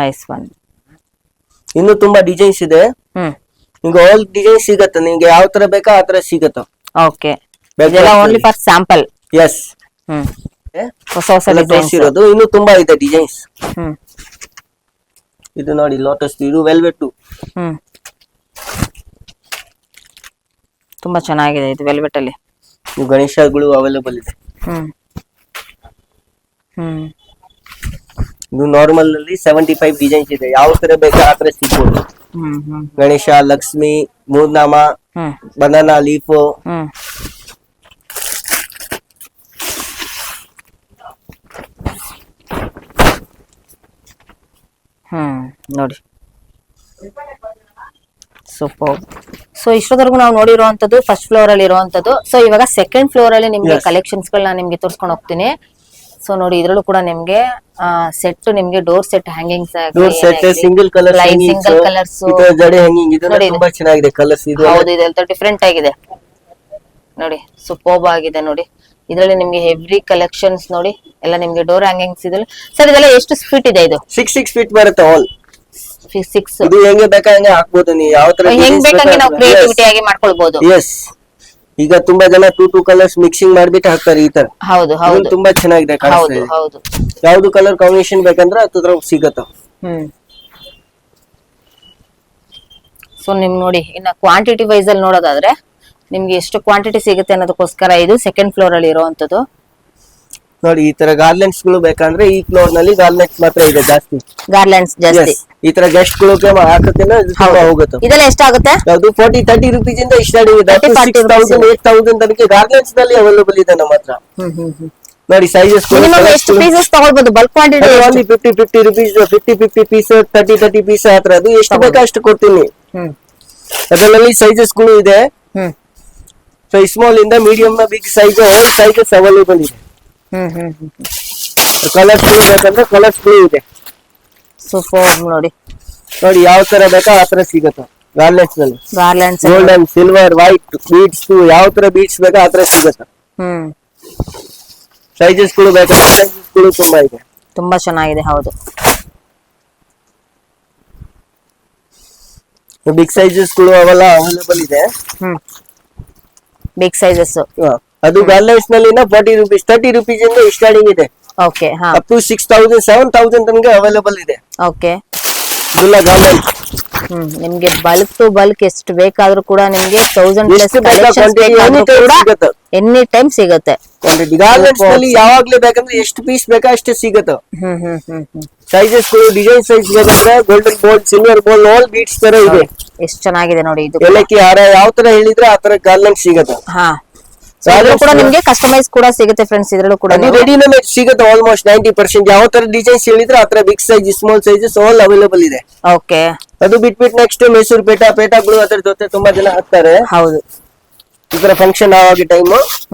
S3: Nice one.
S2: ಇನ್ನು ತುಂಬಾ ಡಿಸೈನ್ಸ್ ಇದೆ. ನಿಮ್ಗೆ ಆಲ್ ಡಿಸೈನ್ ಸಿಗತ್ತೆ. ನಿಮ್ಗೆ ಯಾವ ತರ ಬೇಕಾ ಆ ತರ ಸಿಗತ್ತೆ.
S3: ಓಕೆ ಇದೆಲ್ಲ ಓನ್ಲಿ ಫಾರ್ ಸ್ಯಾಂಪಲ್.
S2: ಎಸ್
S3: ಹೊಸ ಹೊಸ ಡಿಸೈನ್ಸ್.
S2: ತೋರಿಸಿರೋದು ಇನ್ನು ತುಂಬಾ ಇದೆ ಡಿಸೈನ್ಸ್.
S3: ಹ್ಮ್
S2: ಇದು ನೋಡಿ ಲೋಟಸ್, ಇದು ವೆಲ್ವೆಟ್.
S3: ಹ್ಮ್ ತುಂಬಾ ಚೆನ್ನಾಗಿದೆ ಇದು ವೆಲ್ವೆಟ್ ಅಲ್ಲಿ.
S2: ಇವು ಗಣೇಶಗಳು ಅವೈಲೇಬಲ್ ಇದೆ.
S3: ಹ್ಮ್ ಹ್ಮ್
S2: ಇದು ನಾರ್ಮಲ್ ಅಲ್ಲಿ 75 ಡಿಸೈನ್ಸ್ ಇದೆ. ಯಾವ ತರ ಬೇಕಾ ಆ ತರ ಸಿಗ್ಬೋದು.
S3: ಹ್ಮ್ ಹ್ಮ್
S2: ಗಣೇಶ, ಲಕ್ಷ್ಮಿ, ಮೂರ್ನಾಮ,
S3: ಹ್ಮ್
S2: ಬನಾನಾ ಲೀಫ್.
S3: ಹ್ಮ್ ಹ್ಮ್ ನೋಡಿ ಸೂಪರ್. ಸೊ ಇಷ್ಟೊತ್ತವರೆಗೂ ನಾವು ನೋಡಿರುವಂತದ್ದು ಫಸ್ಟ್ ಫ್ಲೋರ್ ಅಲ್ಲಿ ಇರುವಂತದ್ದು. ಸೊ ಇವಾಗ ಸೆಕೆಂಡ್ ಫ್ಲೋರ್ ಅಲ್ಲಿ ನಿಮ್ಗೆ
S2: Yes.
S3: ಕಲೆಕ್ಷನ್ಸ್ ಗಳನ್ನ ನಿಮ್ಗೆ ತೋರಿಸ್ಕೊಂಡು ಹೋಗ್ತೀನಿ. ಸೊ ನೋಡಿ ಇದ್ರಲ್ಲೂ ಕೂಡ ನಿಮ್ಗೆ ಸೆಟ್, ನಿಮ್ಗೆ door set hangings
S2: door set, single colour
S3: single colours
S2: ಜಡೆ ಹ್ಯಾಂಗಿಂಗ್, ಇದು
S3: ನೋಡಿ ಇದು.
S2: ತುಂಬಾ ಚೆನ್ನಾಗಿದೆ ಕಲರ್ಸ್. ಇದು
S3: ಹೌದು, ಇದೆಲ್ಲ ಡಿಫ್ರೆಂಟ್ ಆಗಿದೆ ನೋಡಿ, ಸೂಪರ್ಬ್ ಆಗಿದೆ ನೋಡಿ. ಇದರಲ್ಲಿ ನಿಮ್ಗೆ ಹೆವಿ ಕಲೆಕ್ಷನ್ಸ್ ನೋಡಿ, ಎಲ್ಲ ನಿಮ್ಗೆ ಡೋರ್ ಹ್ಯಾಂಗಿಂಗ್ಸ್ ಇದೆ ಸರ್. ಇದೆಲ್ಲ ಎಷ್ಟು ಫೀಟ್ ಇದೆ ಇದು?
S2: 6 ಫೀಟ್ ಬರುತ್ತೆ ಆಲ್.
S3: 6.
S2: ಇದು ಹೆಂಗೆ ಬೇಕಾ ಹಂಗೆ ಹಾಕ್ಬೋದು ನೀವು, ಯಾವ ತರ
S3: ಹೆಂಗ್ ಬೇಕಂಗೆ ನಾವು ಕ್ರಿಯೇಟಿವಿಟಿ ಆಗಿ ಮಾಡ್ಕೊಳ್ಬಹುದು.
S2: ಎಸ್. ಈಗ ತುಂಬಾ ಜನ 2 ಕಲರ್ಸ್ ಮಿಕ್ಸಿಂಗ್ ಮಾಡ್ಬಿಟ್ಟು ಹಾಕ್ತಾರೆ ಈ ತರ.
S3: ಹೌದು
S2: ಇದು
S3: ಹೌದು
S2: ತುಂಬಾ ಚೆನ್ನಾಗಿದೆ
S3: ಹೌದು
S2: ಕಾಣಿಸ್ತಾ ಇದೆ.
S3: ಹೌದು.
S2: ಯಾವ್ದು ಕಲರ್ ಕಾಂಬಿನೇಷನ್ ಬೇಕಂದ್ರೆ ಅದ್ರ ಸಿಗತ್ತೆ.
S3: ಹ್ಮ್ ಸೊ ನಿಮ್ ನೋಡಿ, ಇನ್ನ ಕ್ವಾಂಟಿಟಿ ವೈಸ್ ಅಲ್ಲಿ ನೋಡೋದಾದ್ರೆ ನಿಮ್ಗೆ ಎಷ್ಟು ಕ್ವಾಂಟಿಟಿ ಸಿಗುತ್ತೆ ಅನ್ನೋದಕ್ಕೋಸ್ಕರ ಇದು ಸೆಕೆಂಡ್ ಫ್ಲೋರ್ ಅಲ್ಲಿ ಇರುವಂತದ್ದು.
S2: ನೋಡಿ ಈ ತರ ಗಾರ್ಲೆಂಡ್ಸ್ ಗಳು ಬೇಕಂದ್ರೆ ಈ ಫ್ಲೋರ್ ನಲ್ಲಿ ಗಾರ್ಲೆಂಡ್ಸ್ ಮಾತ್ರ ಇದೆ ಜಾಸ್ತಿ.
S3: ಗಾರ್ಲೆಂಡ್ಸ್ ಜಾಸ್ತಿ.
S2: Yes. ಈ ತರ ಗೆಸ್ಟ್ ಗಳಿಗೆ ಹಾಕತ್ತೇನೆ ಇದು ತುಂಬಾ ಹೋಗುತ್ತೆ.
S3: ಇದೆಲ್ಲ ಎಷ್ಟಾಗುತ್ತೆ?
S2: ಯಾವ್ದು 40-30 ರುಪೀಸ್ ಇಂದ ಸ್ಟಾರ್ಟಿಂಗ್ ಇದೆ. 6,000 8,000 ತನಕ ಗಾರ್ಲೆಂಡ್ಸ್ ನಲ್ಲಿ ಅವೈಲೇಬಲ್ ಇದೆ ನಮ್ಮ ಹತ್ರ. ನೋಡಿ ಸೈಜಸ್
S3: ಮಿನಿಮಮ್ ಎಷ್ಟು ಪೀಸಸ್ ತಗೊಳ್ಬಹುದು? Bulk quantity
S2: only 50 rupees 50 piece 30 piece ಹತ್ರ ಅದು ಎಷ್ಟು ಬೇಕಾ ಅಷ್ಟು ಕೊಡ್ತೀನಿ. ಅದರಲ್ಲಿ ಸೈಜಸ್ ಗಳು ಇದೆ. ಸ್ಮಾಲ್ ಇಂದ medium big size all sizes available ಇದೆ. ಕಲರ್ಸ್ ಬೇಕಂದ್ರೆ ಕಲರ್ಸ್ ಇದೆ.
S3: ಸೂಪರ್ ನೋಡಿ.
S2: ನೋಡಿ ಯಾವ ತರ ಬೇಕಾ ಆ ತರ ಸಿಗುತ್ತೆ ಗಾರ್ಲೆಂಡ್ಸ್ ನಲ್ಲಿ.
S3: ಗಾರ್ಲೆಂಡ್ಸ್
S2: ಗೋಲ್ಡನ್, ಸಿಲ್ವರ್, ವೈಟ್ ಬೀಡ್ಸ್, ಯಾವ ತರ ಬೀಡ್ಸ್ ಬೇಕಾ ಆ ತರ ಸಿಗುತ್ತೆ. ಸೈಜಸ್ ಗಳು ಬೇಕಾದ್ರೆ ಸೈಜಸ್ ಗಳು ತುಂಬಾ ಇದೆ.
S3: ತುಂಬಾ ಚೆನ್ನಾಗಿದೆ. ಹೌದು,
S2: ಬಿಗ್ ಸೈಜಸ್ ಗಳು ಅವೆಲ್ಲ ಅವೈಲೇಬಲ್ ಇದೆ.
S3: Big sizes.
S2: ಅದು ಗಾರ್ಲೆಂಡ್ಸ್ ನಲ್ಲಿ 40 rupees 30 rupees ಇಂದ ಸ್ಟಾರ್ಟಿಂಗ್ ಇದೆ.
S3: ಓಕೆ. ಹಾ,
S2: ಅಪ್ ಟು 6,000 7,000 ತನಕ ಅವೈಲೇಬಲ್ ಇದೆ.
S3: ಓಕೆ.
S2: ಇದೆಲ್ಲ ಗಾರ್ಲೆಂಡ್ಸ್.
S3: ನಿಮ್ಗೆ ಬಲ್ಕ್ ಟು ಬಲ್ಕ್ ಎಷ್ಟು ಬೇಕಾದ್ರೂ ಕೂಡ ನಿಮ್ಗೆ 1000 ಪ್ಲಸ್
S2: ಎಷ್ಟು ಬೇಕಾ quantity
S3: ಕೂಡ
S2: ಸಿಗುತ್ತೆ.
S3: ಎನಿ ಟೈಮ್ ಸಿಗುತ್ತೆ.
S2: ಗಾರ್ಲೆಂಡ್ಸ್ ನಲ್ಲಿ ಯಾವಾಗ್ಲೇ ಬೇಕಂದ್ರೆ ಎಷ್ಟು ಪೀಸ್ ಬೇಕಾ ಅಷ್ಟೇ ಸಿಗುತ್ತೆ. ಸೈಜಸ್ ಡಿಸೈನ್ ಸೈಜ್ ಬೇಕಂದ್ರೆ ಗೋಲ್ಡನ್ ಬೋಲ್, ಸಿಲ್ವರ್ ಬೋಲ್, ಆಲ್ ಬೀಡ್ಸ್ ತರ ಇದೆ.
S3: ಎಷ್ಟು ಚೆನ್ನಾಗಿದೆ ನೋಡಿ ಇದು.
S2: ಏಲಕ್ಕಿ ಹಾರ ಯಾವ ತರ ಹೇಳಿದ್ರೆ ಆ ತರ ಗಾರ್ಲೆಂಡ್ ಸಿಗುತ್ತೆ.
S3: ಹಾ, ಇದ್ರಲ್ಲೂ ಕೂಡ ನಿಮ್ಗೆ ಕಸ್ಟಮೈಸ್ ಕೂಡ ಸಿಗುತ್ತೆ ಫ್ರೆಂಡ್ಸ್. ಇದ್ರಲ್ಲೂ ಕೂಡ
S2: ರೆಡಿಮೇಡ್ ಸಿಗುತ್ತೆ ಆಲ್ಮೋಸ್ಟ್ 90%. ಯಾವ ತರ ಡಿಸೈನ್ಸ್ ಹೇಳಿದ್ರೆ ಆ ತರ big size, small sizes all available ಇದೆ.
S3: ಓಕೆ.
S2: ಅದು ಬಿಟ್ಬಿಟ್ಟು ನೆಕ್ಸ್ಟ್ ಮೈಸೂರು ಪೇಟಗಳು ಅದ್ರ ಜೊತೆ ತುಂಬಾ ಜನ ಹಾಕ್ತಾರೆ.
S3: ಹೌದು.
S2: ಈ ತರ ಫಂಕ್ಷನ್ ಆಗಿ ಟೈಮ್,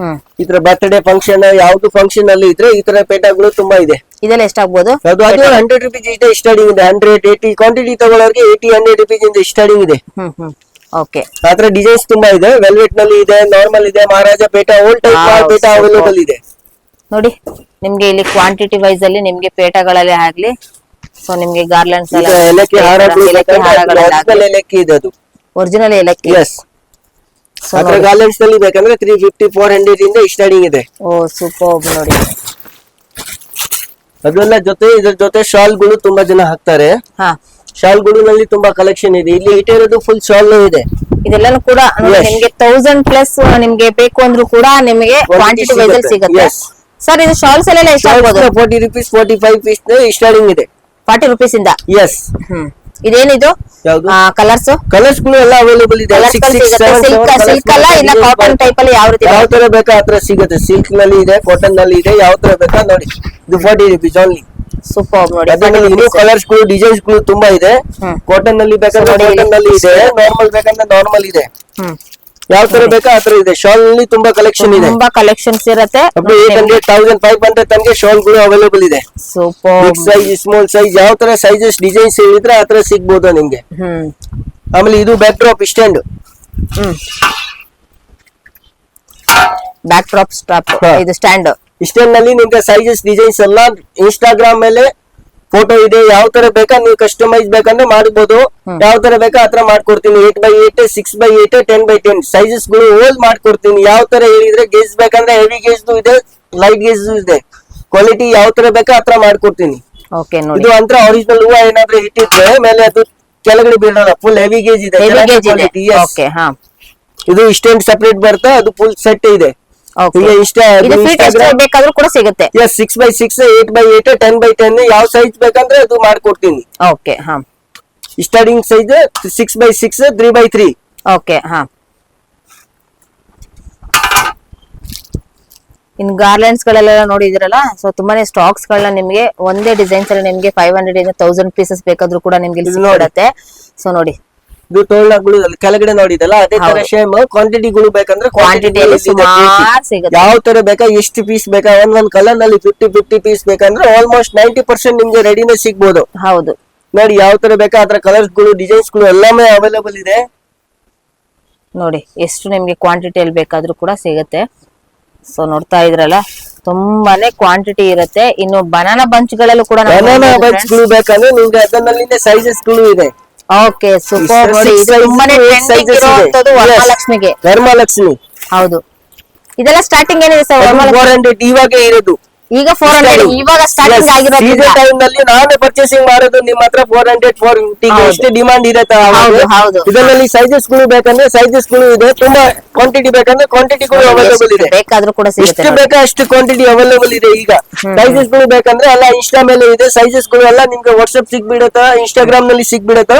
S2: ಈ ತರ ಬರ್ತ್ಡೇ ಫಂಕ್ಷನ್, ಯಾವ್ದು ಫಂಕ್ಷನ್ ಅಲ್ಲಿ ಇದ್ರೆ ಈ ತರ ಪೇಟಗಳು ತುಂಬಾ ಇದೆ.
S3: ಇದೆಲ್ಲ ಎಷ್ಟಾಗ್ಬೋದು?
S2: ಅದು 100 rupees ಇದೆ ಸ್ಟಾರ್ಟಿಂಗ್ ಇದೆ. 180 ಕ್ವಾಂಟಿಟಿ ತಗೊಳ್ಳೋರಿಗೆ 80-100 rupees ಇಂದ ಸ್ಟಾರ್ಟಿಂಗ್ ಇದೆ.
S3: ಓಕೆ.
S2: ಆತರ ಡಿಸೈನ್ಸ್ ತುಂಬಾ ಇದೆ. ವೆಲ್ವೆಟ್ ನಲ್ಲಿ ಇದೆ, ನಾರ್ಮಲ್ ಇದೆ, ಮಹಾರಾಜ ಪೇಟ, ಓಲ್ಡ್ ಟೈಪ್ ಪೇಟ ಅವೈಲೇಬಲ್ ಇದೆ.
S3: ನೋಡಿ ನಿಮ್ಗೆ ಇಲ್ಲಿ ಕ್ವಾಂಟಿಟಿ ವೈಸ್ ಅಲ್ಲಿ ನಿಮ್ಗೆ ಪೇಟಗಳಲ್ಲಿ ಆಗ್ಲಿ, ಸೊ ನಿಮ್ಗೆ ಗಾರ್ಲೆಂಡ್ಸ್
S2: ಏಲಕ್ಕಿ ಹಾರಗಳು ಏಲಕ್ಕಿ ಇದೆ, ಅದು
S3: ಒರಿಜಿನಲ್ ಏಲಕ್ಕಿ.
S2: ಎಸ್. ಅದ್ರ ಗಾರ್ಲೆಂಡ್ಸ್ ನಲ್ಲಿ ಬೇಕಂದ್ರೆ 350-400 ಇಂದ ಸ್ಟಾರ್ಟಿಂಗ್ ಇದೆ.
S3: ಓ ಸೂಪರ್ ನೋಡಿ.
S2: ಅದೆಲ್ಲ ಜೊತೆ ಇದ್ರ ಜೊತೆ ಶಾಲ್ ಗಳು ತುಂಬಾ ಜನ ಹಾಕ್ತಾರೆ.
S3: ಹಾ,
S2: ಶಾಲ್ ನಲ್ಲಿ ತುಂಬಾ ಕಲೆಕ್ಷನ್ ಇದೆ. ಇಲ್ಲಿ ಇಟ್ಟಿರೋದು ಫುಲ್ ಶಾಲ್ ಇದೆ.
S3: ಇದೆಲ್ಲನೂ ಕೂಡ ನಿಮ್ಗೆ 1000 ಪ್ಲಸ್ ನಿಮ್ಗೆ ಬೇಕು ಅಂದ್ರೂ ಕೂಡ ನಿಮಗೆ ಕ್ವಾಂಟಿಟಿ ವೈಸ್ ಅಲ್ಲಿ ಸಿಗುತ್ತೆ. ಸರ್ ಇದು ಶಾಲ್ಸ್ ಎಲ್ಲ ಎಷ್ಟಾಗ್ಬೋದು?
S2: 40 rupees 45 ಪೀಸ್ ಸ್ಟಾರ್ಟಿಂಗ್ ಇದೆ.
S3: 40 rupees ಇಂದ.
S2: ಎಸ್.
S3: ಇದೇನಿದು
S2: ಯಾವುದು
S3: ಕಲರ್ಸ್?
S2: ಕಲರ್ಸ್ ಗಳು ಎಲ್ಲ ಅವೈಲೇಬಲ್ ಇದೆ.
S3: ಸಿಲ್ಕ್ ಅಲ್ಲ ಇಲ್ಲ ಕಾಟನ್ ಟೈಪ್ ಅಲ್ಲಿ ಯಾವ ರೀತಿ
S2: ಯಾವ ತರ ಬೇಕಾ ಆ ತರ ಸಿಗುತ್ತೆ. ಸಿಲ್ಕ್ ನಲ್ಲಿ ಇದೆ, ಕಾಟನ್ ನಲ್ಲಿ ಇದೆ, ಯಾವ ತರ ಬೇಕಾ ನೋಡಿ. ಇದು 40 rupees ಓನ್ಲಿ.
S3: ಸೂಪರ್ ನೋಡಿ.
S2: ಅದರಲ್ಲಿ ಇನ್ನೂ ಕಲರ್ಸ್ ಗಳು ಡಿಸೈನ್ಸ್ ಗಳು ತುಂಬಾ ಇದೆ. ಕಾಟನ್ ನಲ್ಲಿ ಬೇಕಂದ್ರೆ ಕಾಟನ್ ನಲ್ಲಿ ಇದೆ, ನಾರ್ಮಲ್ ಬೇಕಂದ್ರೆ ನಾರ್ಮಲ್ ಇದೆ. ಯಾವ ತರ ಬೇಕಾ ಆ ತರ ಇದೆ. ಶಾಲ್ ನಲ್ಲಿ ತುಂಬಾ ಕಲೆಕ್ಷನ್ ಇದೆ.
S3: ತುಂಬಾ ಕಲೆಕ್ಷನ್ಸ್ ಇರುತ್ತೆ.
S2: 800-1500 ತನಕ ಶಾಲ್ ಗಳು ಅವೈಲೇಬಲ್ ಇದೆ.
S3: Super.
S2: Big size, small size, ಯಾವ ತರ ಸೈಜಸ್ ಡಿಸೈನ್ಸ್ ಹೇಳಿದ್ರೆ ಆ ತರ ಸಿಗ್ಬೋದು ನಿಮ್ಗೆ. ಆಮೇಲೆ ಇದು back drop stand.
S3: Back drop strap ಇದು ಸ್ಟ್ಯಾಂಡ್.
S2: ಸ್ಟ್ಯಾಂಡ್ ನಲ್ಲಿ ನಿಮ್ಗೆ ಸೈಜಸ್ ಡಿಸೈನ್ಸ್ ಎಲ್ಲ ಇನ್ಸ್ಟಾಗ್ರಾಮ್ ಮೇಲೆ ಫೋಟೋ ಇದೆ. ಯಾವ ತರ ಬೇಕಾ ನೀವು ಕಸ್ಟಮೈಸ್ ಬೇಕಂದ್ರೆ ಮಾಡಬಹುದು. ಯಾವ ತರ ಬೇಕಾ ಆತರ ಮಾಡ್ಕೊಡ್ತೀನಿ. 8x8, 6x8, 10x10 ಸೈಜಸ್ ಗಳು ಹೋಲ್ ಮಾಡ್ಕೊಡ್ತೀನಿ. ಯಾವ ತರ ಹೇಳಿದ್ರೆ ಗೇಜ್ ಬೇಕಂದ್ರೆ ಹೆವಿ ಗೇಜ್ ಇದೆ, ಲೈಟ್ ಗೇಜ್ ಇದೆ. ಕ್ವಾಲಿಟಿ ಯಾವ ತರ ಬೇಕೋ ಆ ತರ ಮಾಡ್ಕೊಡ್ತೀನಿ.
S3: ಓಕೆ ನೋಡಿ
S2: ಇದು ಅಂತ ಒರಿಜಿನಲ್ ಹೂವ ಏನಾದ್ರೂ ಇಟ್ಟಿದ್ರೆ ಮೇಲೆ ಅದು ಕೆಳಗಡೆ ಬೀಳಲ್ಲ, ಫುಲ್ ಹೆವಿ ಗೇಜ್ ಇದೆ.
S3: ಹೆವಿ ಗೇಜ್ ಇದೆ.
S2: quality, yes.
S3: ಓಕೆ ಹಾ
S2: ಇದು ಸ್ಟ್ಯಾಂಡ್ ಸಪರೇಟ್ ಬರುತ್ತೆ, ಅದು ಫುಲ್ ಸೆಟ್ ಇದೆ.
S3: ಓಕೆ
S2: ಹಿಂಗೆ
S3: ಇದು ಫೀಟ್ ಎಷ್ಟು ಬೇಕಾದ್ರೂ ಕೂಡ ಸಿಗುತ್ತೆ.
S2: 6x6 8x8 10x10 ಯಾವ ಸೈಜ್ ಬೇಕಂದ್ರೆ ಅದು ಮಾಡ್ಕೊಡ್ತೀನಿ.
S3: ಓಕೆ ಹಾ
S2: starting size 6x6 3x3.
S3: Okay ಹಾ ಇನ್ ಗಾರ್ಲೆಂಡ್ಸ್ ಗಳೆಲ್ಲ ನೋಡಿದಿರಲ್ಲ, ಸೊ ತುಂಬಾನೇ ಸ್ಟಾಕ್ಸ್ ಗಳನ್ನ ನಿಮ್ಗೆ ಒಂದೇ ಡಿಸೈನ್ಸ್ ಅಲ್ಲಿ ನಿಮ್ಗೆ 500 ಇಂದ 1000 ಪೀಸಸ್ ಬೇಕಾದ್ರೂ ಕೂಡ ನಿಮ್ಗೆ ಇಲ್ಲಿ ಸಿಗುತ್ತೆ. ಸೊ ನೋಡಿ
S2: ಇದು ತೋರಣಗಳು ಕೆಳಗಡೆ ನೋಡಿದಲ್ಲ ಅದೇ ತರ ಸೇಮ್ ಕ್ವಾಂಟಿಟಿಗಳು ಬೇಕಂದ್ರೆ
S3: ಕ್ವಾಂಟಿಟಿಯಲ್ಲಿ ಸುಮಾರು ಸಿಗುತ್ತೆ.
S2: ಯಾವ ತರ ಬೇಕಾ, ಎಷ್ಟು ಪೀಸ್ ಬೇಕಾ, ಒಂದ್ ಕಲರ್ ನಲ್ಲಿ 50 ಪೀಸ್ ಬೇಕಂದ್ರೆ ಆಲ್ಮೋಸ್ಟ್ 90% ನಿಮ್ಗೆ ರೆಡಿನೇ ಸಿಗ್ಬೋದು.
S3: ಹೌದು
S2: ನೋಡಿ ಯಾವ ತರ ಬೇಕಾ ಅದ್ರ ಕಲರ್ಸ್ ಗಳು ಡಿಸೈನ್ಸ್ ಗಳು ಎಲ್ಲಾமே ಅವೈಲೇಬಲ್ ಇದೆ.
S3: ನೋಡಿ ಎಷ್ಟು ನಿಮ್ಗೆ ಕ್ವಾಂಟಿಟಿಯಲ್ಲಿ ಬೇಕಾದ್ರೂ ಕೂಡ ಸಿಗುತ್ತೆ. ಸೊ ನೋಡ್ತಾ ಇದ್ರಲ್ಲ ತುಂಬಾನೇ ಕ್ವಾಂಟಿಟಿ ಇರುತ್ತೆ. ಇನ್ನು ಬನಾನಾ ಬಂಚ್ ಗಳಲ್ಲೂ ಕೂಡ
S2: ಬನಾನಾ ಬಂಚ್ ಗಳು ಬೇಕಂದ್ರೆ ನಿಮ್ಗೆ ಅದರಲ್ಲಿನೇ ಸೈಜಸ್ ಗಳು ಇದೆ.
S3: Okay super. ನೋಡಿ ಇದು ತುಂಬಾನೇ ಟ್ರೆಂಡಿಂಗ್ ಇರುವಂತದ್ದು ವರಮಹಾಲಕ್ಷ್ಮಿಗೆ.
S2: ವರಮಹಾಲಕ್ಷ್ಮಿ
S3: ಹೌದು. ಇದೆಲ್ಲ ಸ್ಟಾರ್ಟಿಂಗ್ ಏನಿದೆ ಸರ್?
S2: 400 ಇವಾಗ ಇರೋದು.
S3: ಈಗ 400 ಇವಾಗ ಸ್ಟಾರ್ಟಿಂಗ್ ಆಗಿರೋದು.
S2: ಟೈಮ್ ನಲ್ಲಿ ನಾನೇ ಪರ್ಚೇಸಿಂಗ್ ಮಾಡೋದು ನಿಮ್ಮ ಹತ್ರ 400 450 ಎಷ್ಟು ಡಿಮಾಂಡ್ ಇರುತ್ತೆ.
S3: ಹೌದು
S2: ಇದರಲ್ಲಿ ಸೈಜಸ್ ಗಳು ಬೇಕಂದ್ರೆ ಸೈಜಸ್ ಗಳು ಇದೆ, ತುಂಬಾ ಕ್ವಾಂಟಿಟಿ ಬೇಕಂದ್ರೆ ಕ್ವಾಂಟಿಟಿಗಳು ಅವೈಲೇಬಲ್ ಇದೆ.
S3: ಬೇಕಾದ್ರೂ ಕೂಡ ಸಿಗುತ್ತೆ.
S2: ಎಷ್ಟು ಬೇಕಾ ಅಷ್ಟು ಕ್ವಾಂಟಿಟಿ ಅವೈಲೇಬಲ್ ಇದೆ. ಈಗ ಸೈಜಸ್ ಗಳು ಬೇಕಂದ್ರೆ ಎಲ್ಲ ಇನ್ಸ್ಟಾ ಮೇಲೆ ಇದೆ, ಸೈಜಸ್ ಗಳು ಎಲ್ಲ ನಿಮ್ಗೆ ವಾಟ್ಸ್ಆಪ್ ಸಿಗ್ಬಿಡತ್ತ, ಇನ್ಸ್ಟಾಗ್ರಾಮ್ ನಲ್ಲಿ ಸಿಗ್ಬಿಡತ್ತ.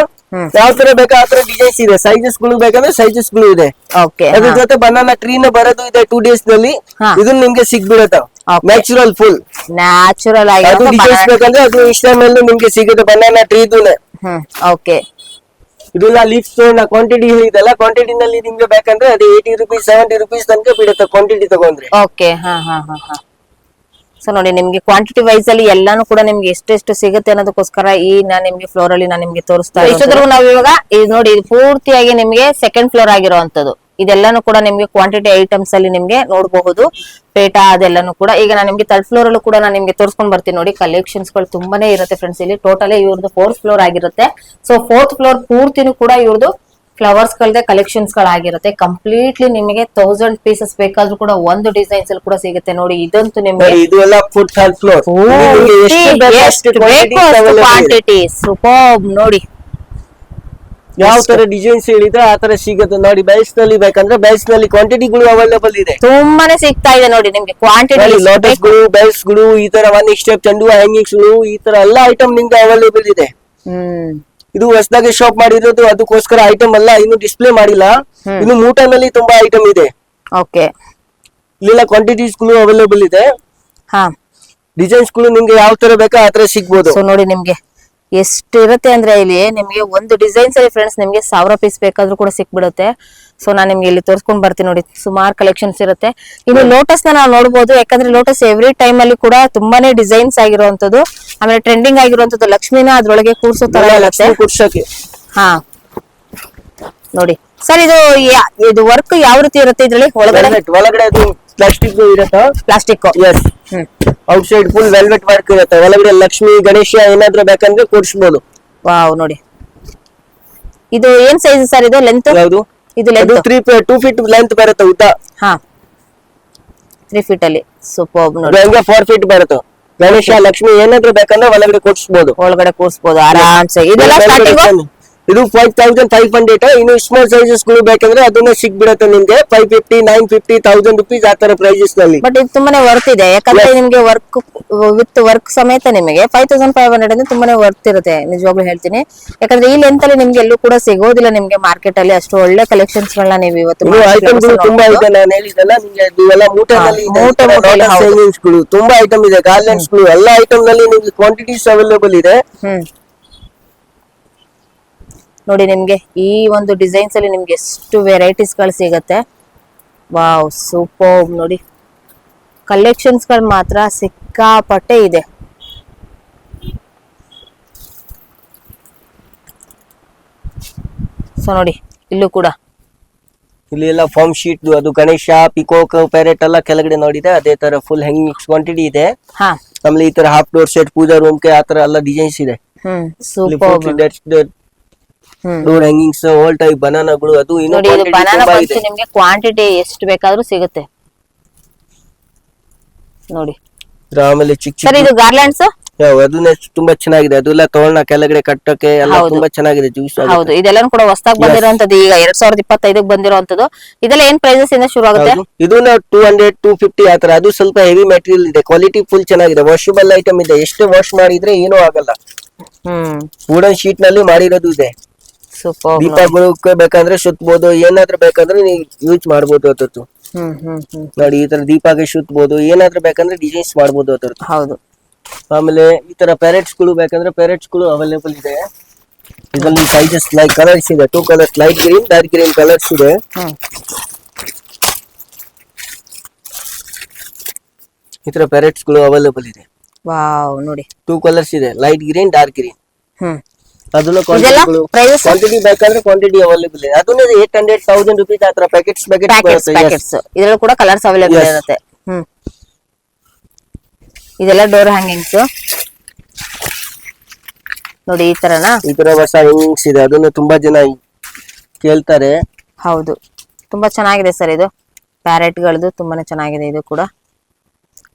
S2: ಯಾವ ತರ ಬೇಕಾ ಆ ತರ ಡಿಸೈನ್ಸ್ ಇದೆ. ಸೈಜಸ್ ಗಳು ಬೇಕಂದ್ರೆ ಸೈಜಸ್ ಗಳು ಇದೆ.
S3: ಓಕೆ
S2: ಅದ್ರ ಜೊತೆ ಬನಾನಾ ಟ್ರೀನ ಬರೋದು ಇದೆ 2 days ನಲ್ಲಿ. ಇದನ್ನ ನಿಮ್ಗೆ ಸಿಗ್ಬಿಡತ್ತ ನ್ಯಾಚುರಲ್ ಫುಲ್
S3: ನ್ಯಾಚುರಲ್ ಆಗಿ.
S2: ಅದು ಡಿಸೈನ್ಸ್ ಬೇಕಂದ್ರೆ ಅದು ಇನ್ಸ್ಟಾ ಮೇಲೆ ನಿಮ್ಗೆ ಸಿಗುತ್ತೆ ಬನಾನಾ ಟ್ರೀದುನೆ.
S3: ಓಕೆ
S2: ಇದೆಲ್ಲ ಲೀಫ್ ಸ್ಟೋನ್ ಕ್ವಾಂಟಿಟಿ ಇದೆಲ್ಲ ಕ್ವಾಂಟಿಟಿ ನಲ್ಲಿ ನಿಮ್ಗೆ ಬೇಕಂದ್ರೆ ಅದು 80 rupees 70 rupees ತನಕ ಬಿಡುತ್ತೆ ಕ್ವಾಂಟಿಟಿ ತಗೊಂಡ್ರೆ.
S3: ಓಕೆ ಹಾ ಹಾ ಹಾ ಹಾ. ಸೊ ನೋಡಿ ನಿಮ್ಗೆ ಕ್ವಾಂಟಿಟಿ ವೈಸ್ ಅಲ್ಲಿ ಎಲ್ಲಾನು ಕೂಡ ನಿಮ್ಗೆ ಎಷ್ಟೆಷ್ಟು ಸಿಗುತ್ತೆ ಅನ್ನೋದಕ್ಕೋಸ್ಕರ ಈ ನಾನು ನಿಮ್ಗೆ ಫ್ಲೋರ್ ಅಲ್ಲಿ ನಾನು ನಿಮ್ಗೆ ತೋರಿಸ್ತಾ ಇಷ್ಟೊಂದು ನಾವು ಇವಾಗ ಇದು ನೋಡಿ ಇದು ಪೂರ್ತಿಯಾಗಿ ನಿಮ್ಗೆ ಸೆಕೆಂಡ್ ಫ್ಲೋರ್ ಆಗಿರುವಂತದ್ದು. ಇದೆಲ್ಲಾನು ಕೂಡ ನಿಮ್ಗೆ ಕ್ವಾಂಟಿಟಿ ಐಟಮ್ಸ್ ಅಲ್ಲಿ ನಿಮ್ಗೆ ನೋಡಬಹುದು. ಪೇಟ ಅದೆಲ್ಲಾನು ಕೂಡ ಈಗ ನಾನು ನಿಮ್ಗೆ 3rd ಫ್ಲೋರ್ ಅಲ್ಲೂ ಕೂಡ ನಾನು ನಿಮ್ಗೆ ತೋರಿಸ್ಕೊಂಡ್ ಬರ್ತೀನಿ. ನೋಡಿ ಕಲೆಕ್ಷನ್ಸ್ ಗಳು ತುಂಬಾನೇ ಇರುತ್ತೆ ಫ್ರೆಂಡ್ಸ್. ಇಲ್ಲಿ ಟೋಟಲ್ ಇವ್ರದ್ದು 4th ಫ್ಲೋರ್ ಆಗಿರುತ್ತೆ. ಸೊ 4th ಫ್ಲೋರ್ ಪೂರ್ತಿನೂ ಕೂಡ ಇವ್ರದ್ದು ಫ್ಲವರ್ಸ್ ಗಳದೆ ಕಲೆಕ್ಷನ್ಸ್ ಗಳಾಗಿರುತ್ತೆ. ಕಂಪ್ಲೀಟ್ಲಿ ನಿಮಗೆ 1000 ಪೀಸಸ್ ಬೇಕಾದ್ರೂ ಕೂಡ ಒಂದು ಡಿಸೈನ್ಸ್ ಅಲ್ಲಿ ಕೂಡ ಸಿಗುತ್ತೆ. ನೋಡಿ ಇದಂತೂ ನಿಮ್ಗೆ
S2: ಇದು ಎಲ್ಲ 4th ಫ್ಲೋರ್
S3: ಕ್ವಾಂಟಿಟಿ ಸೂಪರ್. ನೋಡಿ
S2: ಯಾವ ತರ ಡಿಸೈನ್ಸ್ ಹೇಳಿದ್ರೆ ಆ ತರ ಸಿಗುತ್ತೆ. ನೋಡಿ ಬೈಸ್ ನಲ್ಲಿ ಬೇಕಂದ್ರೆ ಬೈಸ್ ನಲ್ಲಿ ಕ್ವಾಂಟಿಟಿಗಳು ಅವೈಲೇಬಲ್ ಇದೆ,
S3: ತುಂಬಾನೇ ಸಿಗ್ತಾ ಇದೆ. ನೋಡಿ ನಿಮ್ಗೆ ಕ್ವಾಂಟಿಟಿ
S2: ಲೋಟಸ್ ಗಳು ಬೈಸ್ ಗಳು ಈ ತರ 1 ಸ್ಟೆಪ್ ಚೆಂಡು ಹ್ಯಾಂಗಿಂಗ್ಸ್ ಗಳು ಈ ತರ ಎಲ್ಲಾ ಐಟಮ್ ನಿಮ್ಗೆ ಅವೈಲೇಬಲ್ ಇದೆ. ಇದು ಹೊಸದಾಗಿ ಶಾಪ್ ಮಾಡಿರೋದು, ಅದಕ್ಕೋಸ್ಕರ ಐಟಮ್ ಅಲ್ಲ, ಇನ್ನು ಡಿಸ್ಪ್ಲೇ ಮಾಡಿಲ್ಲ. ಇನ್ನು ಮೂಟನಲ್ಲಿ ತುಂಬಾ ಐಟಮ್ ಇದೆ.
S3: ಓಕೆ
S2: ಇಲ್ಲೆಲ್ಲ ಕ್ವಾಂಟಿಟೀಸ್ ಗಳು ಅವೈಲೇಬಲ್ ಇದೆ.
S3: ಹಾ
S2: ಡಿಸೈನ್ಸ್ ಗಳು ನಿಮ್ಗೆ ಯಾವ ತರ ಬೇಕೋ ಆ ತರ ಸಿಗ್ಬೋದು.
S3: ಸೊ ನೋಡಿ ನಿಮ್ಗೆ ಎಷ್ಟು ಇರುತ್ತೆ ಅಂದ್ರೆ ಇಲ್ಲಿ ನಿಮ್ಗೆ ಒಂದು ಡಿಸೈನ್ಸ್ ಅಲ್ಲಿ ಫ್ರೆಂಡ್ಸ್ ನಿಮ್ಗೆ 1000 ಪೀಸ್ ಬೇಕಾದ್ರೂ ಕೂಡ ಸಿಕ್ಬಿಡುತ್ತೆ. ಸೊ ನಾನು ನಿಮ್ಗೆ ಇಲ್ಲಿ ತೋರಿಸ್ಕೊಂಡ್ ಬರ್ತೀನಿ. ನೋಡಿ ಸುಮಾರು ಕಲೆಕ್ಷನ್ಸ್ ಇರುತ್ತೆ. ಇನ್ನು ಲೋಟಸ್ ನ ನಾವು ನೋಡಬಹುದು, ಯಾಕಂದ್ರೆ ಲೋಟಸ್ ಎವ್ರಿ ಟೈಮ್ ಅಲ್ಲಿ ಕೂಡ ತುಂಬಾನೇ ಡಿಸೈನ್ಸ್ ಆಗಿರುವಂತದ್ದು, ಆಮೇಲೆ ಟ್ರೆಂಡಿಂಗ್ ಆಗಿರುವಂತದ್ದು. ಲಕ್ಷ್ಮಿನ ಅದ್ರೊಳಗೆ ಕೂರ್ಸೋ ತರ ಇರುತ್ತೆ. ಹಾ ನೋಡಿ ಸರ್, ಇದು ವರ್ಕ್ ಯಾವ ರೀತಿ ಇರುತ್ತೆ ಇದ್ರಲ್ಲಿ?
S2: ಒಳಗಡೆ ಅದು ಪ್ಲಾಸ್ಟಿಕ್ ಇರುತ್ತೆ.
S3: Plastic
S2: yes. Outside full velvet work ಇರುತ್ತೆ. ಒಳಗಡೆ ಲಕ್ಷ್ಮಿ ಗಣೇಶ ಏನಾದ್ರೂ ಬೇಕಂದ್ರೆ ಕೂರಿಸಬಹುದು.
S3: ವಾವ್ ನೋಡಿ ಇದು ಏನ್ ಸೈಜ್ ಸರ್? ಇದು ಲೆಂತ್
S2: ಯಾವುದು?
S3: ಇದು ಲೆಂತ್
S2: 2 ಫೀಟ್ ಲೆಂತ್ ಬರುತ್ತೆ ಉದ್ದ.
S3: ಹಾ 3 ಫೀಟ್ ಅಲ್ಲಿ ಸೂಪರ್. ನೋಡಿ
S2: 4 ಫೀಟ್ ಬರುತ್ತೆ. ಗಣೇಶ ಲಕ್ಷ್ಮಿ ಏನಾದ್ರೂ ಬೇಕಂದ್ರೆ ಒಳಗಡೆ ಕೂರಿಸಬಹುದು,
S3: ಒಳಗಡೆ ಕೂರಿಸಬಹುದು ಆರಾಮ್ಸೆ. ಇದೆಲ್ಲ ಸ್ಟಾರ್ಟಿಂಗ್
S2: ಇದು 5500. ಇನ್ನು ಸ್ಮಾಲ್ ಸೈಜಸ್ ಗಳು ಬೇಕಂದ್ರೆ ಅದನ್ನ ಸಿಗ್ಬಿಡತ್ತೆ ನಿಮ್ಗೆ 550 950 1000 rupees ಆ ತರ ಪ್ರೈಸಸ್ ನಲ್ಲಿ.
S3: ಬಟ್ ಇದು ತುಂಬಾನೇ ವರ್ತ್ ಇದೆ, ಯಾಕಂದ್ರೆ ನಿಮ್ಗೆ ವರ್ಕ್ ವಿತ್ ವರ್ಕ್ ಸಮೇತ ನಿಮಗೆ 5500 ಅಂದ್ರೆ ತುಂಬಾನೇ ವರ್ತ್ ಇರುತ್ತೆ, ನಿಜವಾಗ್ಲೂ ಹೇಳ್ತೀನಿ. ಯಾಕಂದ್ರೆ ಈ ಲೆಂತ್ ಅಲ್ಲಿ ನಿಮ್ಗೆ ಎಲ್ಲೂ ಕೂಡ ಸಿಗೋದಿಲ್ಲ ನಿಮ್ಗೆ ಮಾರ್ಕೆಟ್ ಅಲ್ಲಿ. ಅಷ್ಟು ಒಳ್ಳೆ ಕಲೆಕ್ಷನ್ಸ್ ಗಳನ್ನ ನೀವು ಇವತ್ತು
S2: ಐಟಮ್ಗಳು ತುಂಬಾ ಇದೆ. ನಾನು ಹೇಳಿದಲ್ಲ ನಿಮ್ಗೆ ಇವೆಲ್ಲ ಮೂಟೆನಲ್ಲಿ ತುಂಬಾ ಐಟಮ್ ಇದೆ. ಗಾರ್ಲೆಂಡ್ಸ್ ಗಳು ಎಲ್ಲಾ ಐಟಮ್ ನಲ್ಲಿ ನಿಮ್ಗೆ ಕ್ವಾಂಟಿಟೀಸ್ ಅವೈಲೇಬಲ್ ಇದೆ.
S3: ನೋಡಿ ನಿಮ್ಗೆ ಈ ಒಂದು ಡಿಸೈನ್ಸ್ ಅಲ್ಲಿ ನಿಮ್ಗೆ ಎಷ್ಟು ವೆರೈಟೀಸ್ ಗಳು ಸಿಗತ್ತೆ. Wow super. ನೋಡಿ ಕಲೆಕ್ಷನ್ಸ್ ಗಳು ಮಾತ್ರ ಸಿಕ್ಕಾಪಟ್ಟೆ ಇದೆ. ಸೊ ನೋಡಿ ಇಲ್ಲೂ ಕೂಡ
S2: ಇಲ್ಲಿ ಎಲ್ಲ ಫಾರ್ಮ್ ಶೀಟ್, ಅದು ಗಣೇಶ ಪಿಕೋಕ್ ಪ್ಯಾರೆಟ್ ಎಲ್ಲ ಕೆಳಗಡೆ ನೋಡಿದೆ ಅದೇ ತರ ಫುಲ್ ಹೆಂಗ್ ಕ್ವಾಂಟಿಟಿ ಇದೆ. ಆಮೇಲೆ ಈ ತರ half door set puja room ಗೆ ಆ ತರ ಎಲ್ಲ ಡಿಸೈನ್ಸ್ ಇದೆ.
S3: Super.
S2: Door hangings all type ಬನಾನಾಗಳು ಅದು
S3: ನೋಡಿ ಇದು ಬನಾನಾ ಬಂಚ್ ನಿಮ್ಗೆ ಕ್ವಾಂಟಿಟಿ ಎಷ್ಟು ಬೇಕಾದ್ರೂ ಸಿಗುತ್ತೆ. ನೋಡಿ
S2: ಆಮೇಲೆ ಚಿಕ್ಕ
S3: ಸರ್ ಇದು ಗಾರ್ಲ್ಯಾಂಡ್ಸ್
S2: ಅದನ್ನೇ ತುಂಬಾ ಚೆನ್ನಾಗಿದೆ. ಅದೆಲ್ಲ ತೋರಣ ಕೆಳಗಡೆ ಕಟ್ಟಕ್ಕೆ ಎಲ್ಲ
S3: ಹೌದು.
S2: ತುಂಬಾ ಚೆನ್ನಾಗಿದೆ. ಜ್ಯೂಸ್
S3: ಹೌದು ಇದೆಲ್ಲಾನು ಕೂಡ ಹೊಸದಾಗಿ ಬಂದಿರುವಂತದ್ದು ಈಗ 2025 ಬಂದಿರುವಂತದ್ದು. ಇದೆಲ್ಲ ಏನ್ ಪ್ರೈಸಸ್ ಇಂದ ಶುರು ಆಗುತ್ತೆ?
S2: ಇದನ್ನ 200 250 ಆತರ. ಅದು ಸ್ವಲ್ಪ ಹೆವಿ ಮೆಟೀರಿಯಲ್ ಇದೆ, ಕ್ವಾಲಿಟಿ ಫುಲ್ ಚೆನ್ನಾಗಿದೆ, ವಾಷಬಲ್ ಐಟಮ್ ಇದೆ. ಎಷ್ಟೇ ವಾಶ್ ಮಾಡಿದ್ರೆ ಏನೂ ಆಗಲ್ಲ. ವುಡನ್ ಶೀಟ್ ನಲ್ಲಿ ಮಾಡಿರೋದು ಇದೆ.
S3: ಸೂಪರ್.
S2: ದೀಪಗಳು ಬೇಕಾದ್ರೆ ಸುತ್ತಬಹುದು, ಏನಾದ್ರೂ ಬೇಕಂದ್ರೆ ನೀವು ಯೂಸ್ ಮಾಡಬಹುದು ಅದರದ್ದು. ನೋಡಿ ಈ ತರ ದೀಪಗೆ ಸುತ್ತಬಹುದು, ಏನಾದ್ರೂ ಬೇಕಂದ್ರೆ ಡಿಸೈನ್ಸ್ ಮಾಡಬಹುದು ಅದರದ್ದು.
S3: ಹೌದು.
S2: ಆಮೇಲೆ ಈ ತರ ಪ್ಯಾರೆಟ್ಸ್ ಗಳು ಬೇಕಂದ್ರೆ ಪ್ಯಾರೆಟ್ಸ್ ಗಳು ಅವೈಲೇಬಲ್ ಇದೆ. ಇದರಲ್ಲಿ ಸೈಜಸ್ ಲೈಕ್ ಕಲರ್ಸ್ ಇದೆ, 2 colours, light green dark green colours ಇದೆ. ಈ ತರ ಪ್ಯಾರೆಟ್ಸ್ ಗಳು ಅವೈಲೇಬಲ್ ಇದೆ.
S3: ವಾವ್ ನೋಡಿ
S2: 2 ಕಲರ್ಸ್ ಇದೆ, ಲೈಟ್ ಗ್ರೀನ್ ಡಾರ್ಕ್ ಗ್ರೀನ್. ಅದನ್ನ
S3: ಇದೆಲ್ಲ prices?
S2: ಕ್ವಾಂಟಿಟಿ ಬೇಕಾದ್ರೆ ಕ್ವಾಂಟಿಟಿ ಅವೈಲೇಬಲ್ ಇದೆ. ಅದನ್ನ 800,000 rupees ಆತರ ಪ್ಯಾಕೆಟ್ಸ್
S3: ಪ್ಯಾಕೆಟ್ಸ್ ಇದರಲ್ಲೂ ಕೂಡ ಕಲರ್ಸ್ ಅವೈಲೇಬಲ್
S2: Yes.
S3: ಇರುತ್ತೆ. ಇದೆಲ್ಲ ಡೋರ್ ಹ್ಯಾಂಗಿಂಗ್ಸ್ ನೋಡಿ ಈ ತರನಾ.
S2: ಈ ತರ ಹೊಸ ಹ್ಯಾಂಗಿಂಗ್ಸ್ ಇದೆ, ಅದನ್ನ ತುಂಬಾ ಜನ ಕೇಳ್ತಾರೆ.
S3: ಹೌದು ತುಂಬಾ ಚೆನ್ನಾಗಿದೆ ಸರ್ ಇದು. ಪ್ಯಾರೆಟ್ ಗಳದ್ದು ತುಂಬಾನೇ ಚೆನ್ನಾಗಿದೆ. ಇದು ಕೂಡ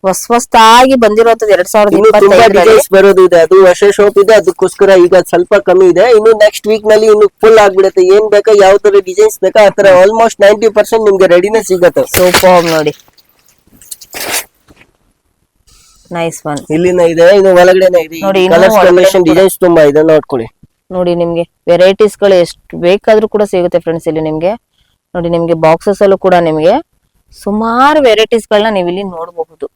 S3: ಹೊಸದಾಗಿ ಬಂದಿರುವಂತದ್ದು
S2: ಇನ್ನು ತುಂಬಾ
S3: 2025
S2: ಡಿಸೈನ್ಸ್ ಬರೋದು ಇದೆ. ಅದು ಹೊಸ ಶಾಪ್ ಇದೆ, ಅದಕ್ಕೋಸ್ಕರ ಈಗ ಸ್ವಲ್ಪ ಕಮ್ಮಿ ಇದೆ. ಇನ್ನು ನೆಕ್ಸ್ಟ್ ವೀಕ್ ನಲ್ಲಿ ಇನ್ನು ಫುಲ್ ಆಗ್ಬಿಡುತ್ತೆ. ಏನ್ ಬೇಕಾ, ಯಾವ ತರ ಡಿಸೈನ್ಸ್ ಬೇಕಾ ಆ ತರ ಆಲ್ಮೋಸ್ಟ್ 90% ನಿಮ್ಗೆ ರೆಡಿನೇ ಸಿಗತ್ತೆ.
S3: ಸೂಪರ್ ನೋಡಿ ನೈಸ್ ಒನ್.
S2: ಇಲ್ಲಿನ ಇದೆ, ಇನ್ನು ಒಳಗಡೆನೆ ಇದೆ.
S3: ನೋಡಿ, ಇನ್ನು
S2: ಕಲರ್ಸ್
S3: ಒಳಗಡೆ
S2: ಕಾಂಬಿನೇಷನ್
S3: ಕೂಡ.
S2: ಡಿಸೈನ್ಸ್ ತುಂಬಾ ಇದೆ, ನೋಡ್ಕೊಳ್ಳಿ.
S3: ನೋಡಿ ನಿಮ್ಗೆ ವೆರೈಟೀಸ್ ಗಳು ಎಷ್ಟು ಬೇಕಾದ್ರೂ ಕೂಡ ಸಿಗುತ್ತೆ ಫ್ರೆಂಡ್ಸ್. ಇಲ್ಲಿ ನಿಮ್ಗೆ ನೋಡಿ, ನಿಮ್ಗೆ ಬಾಕ್ಸಸ್ ಅಲ್ಲೂ ಕೂಡ ನಿಮ್ಗೆ ಸುಮಾರು ವೆರೈಟೀಸ್ ಗಳನ್ನ ನೀವು ಇಲ್ಲಿ ನೋಡಬಹುದು.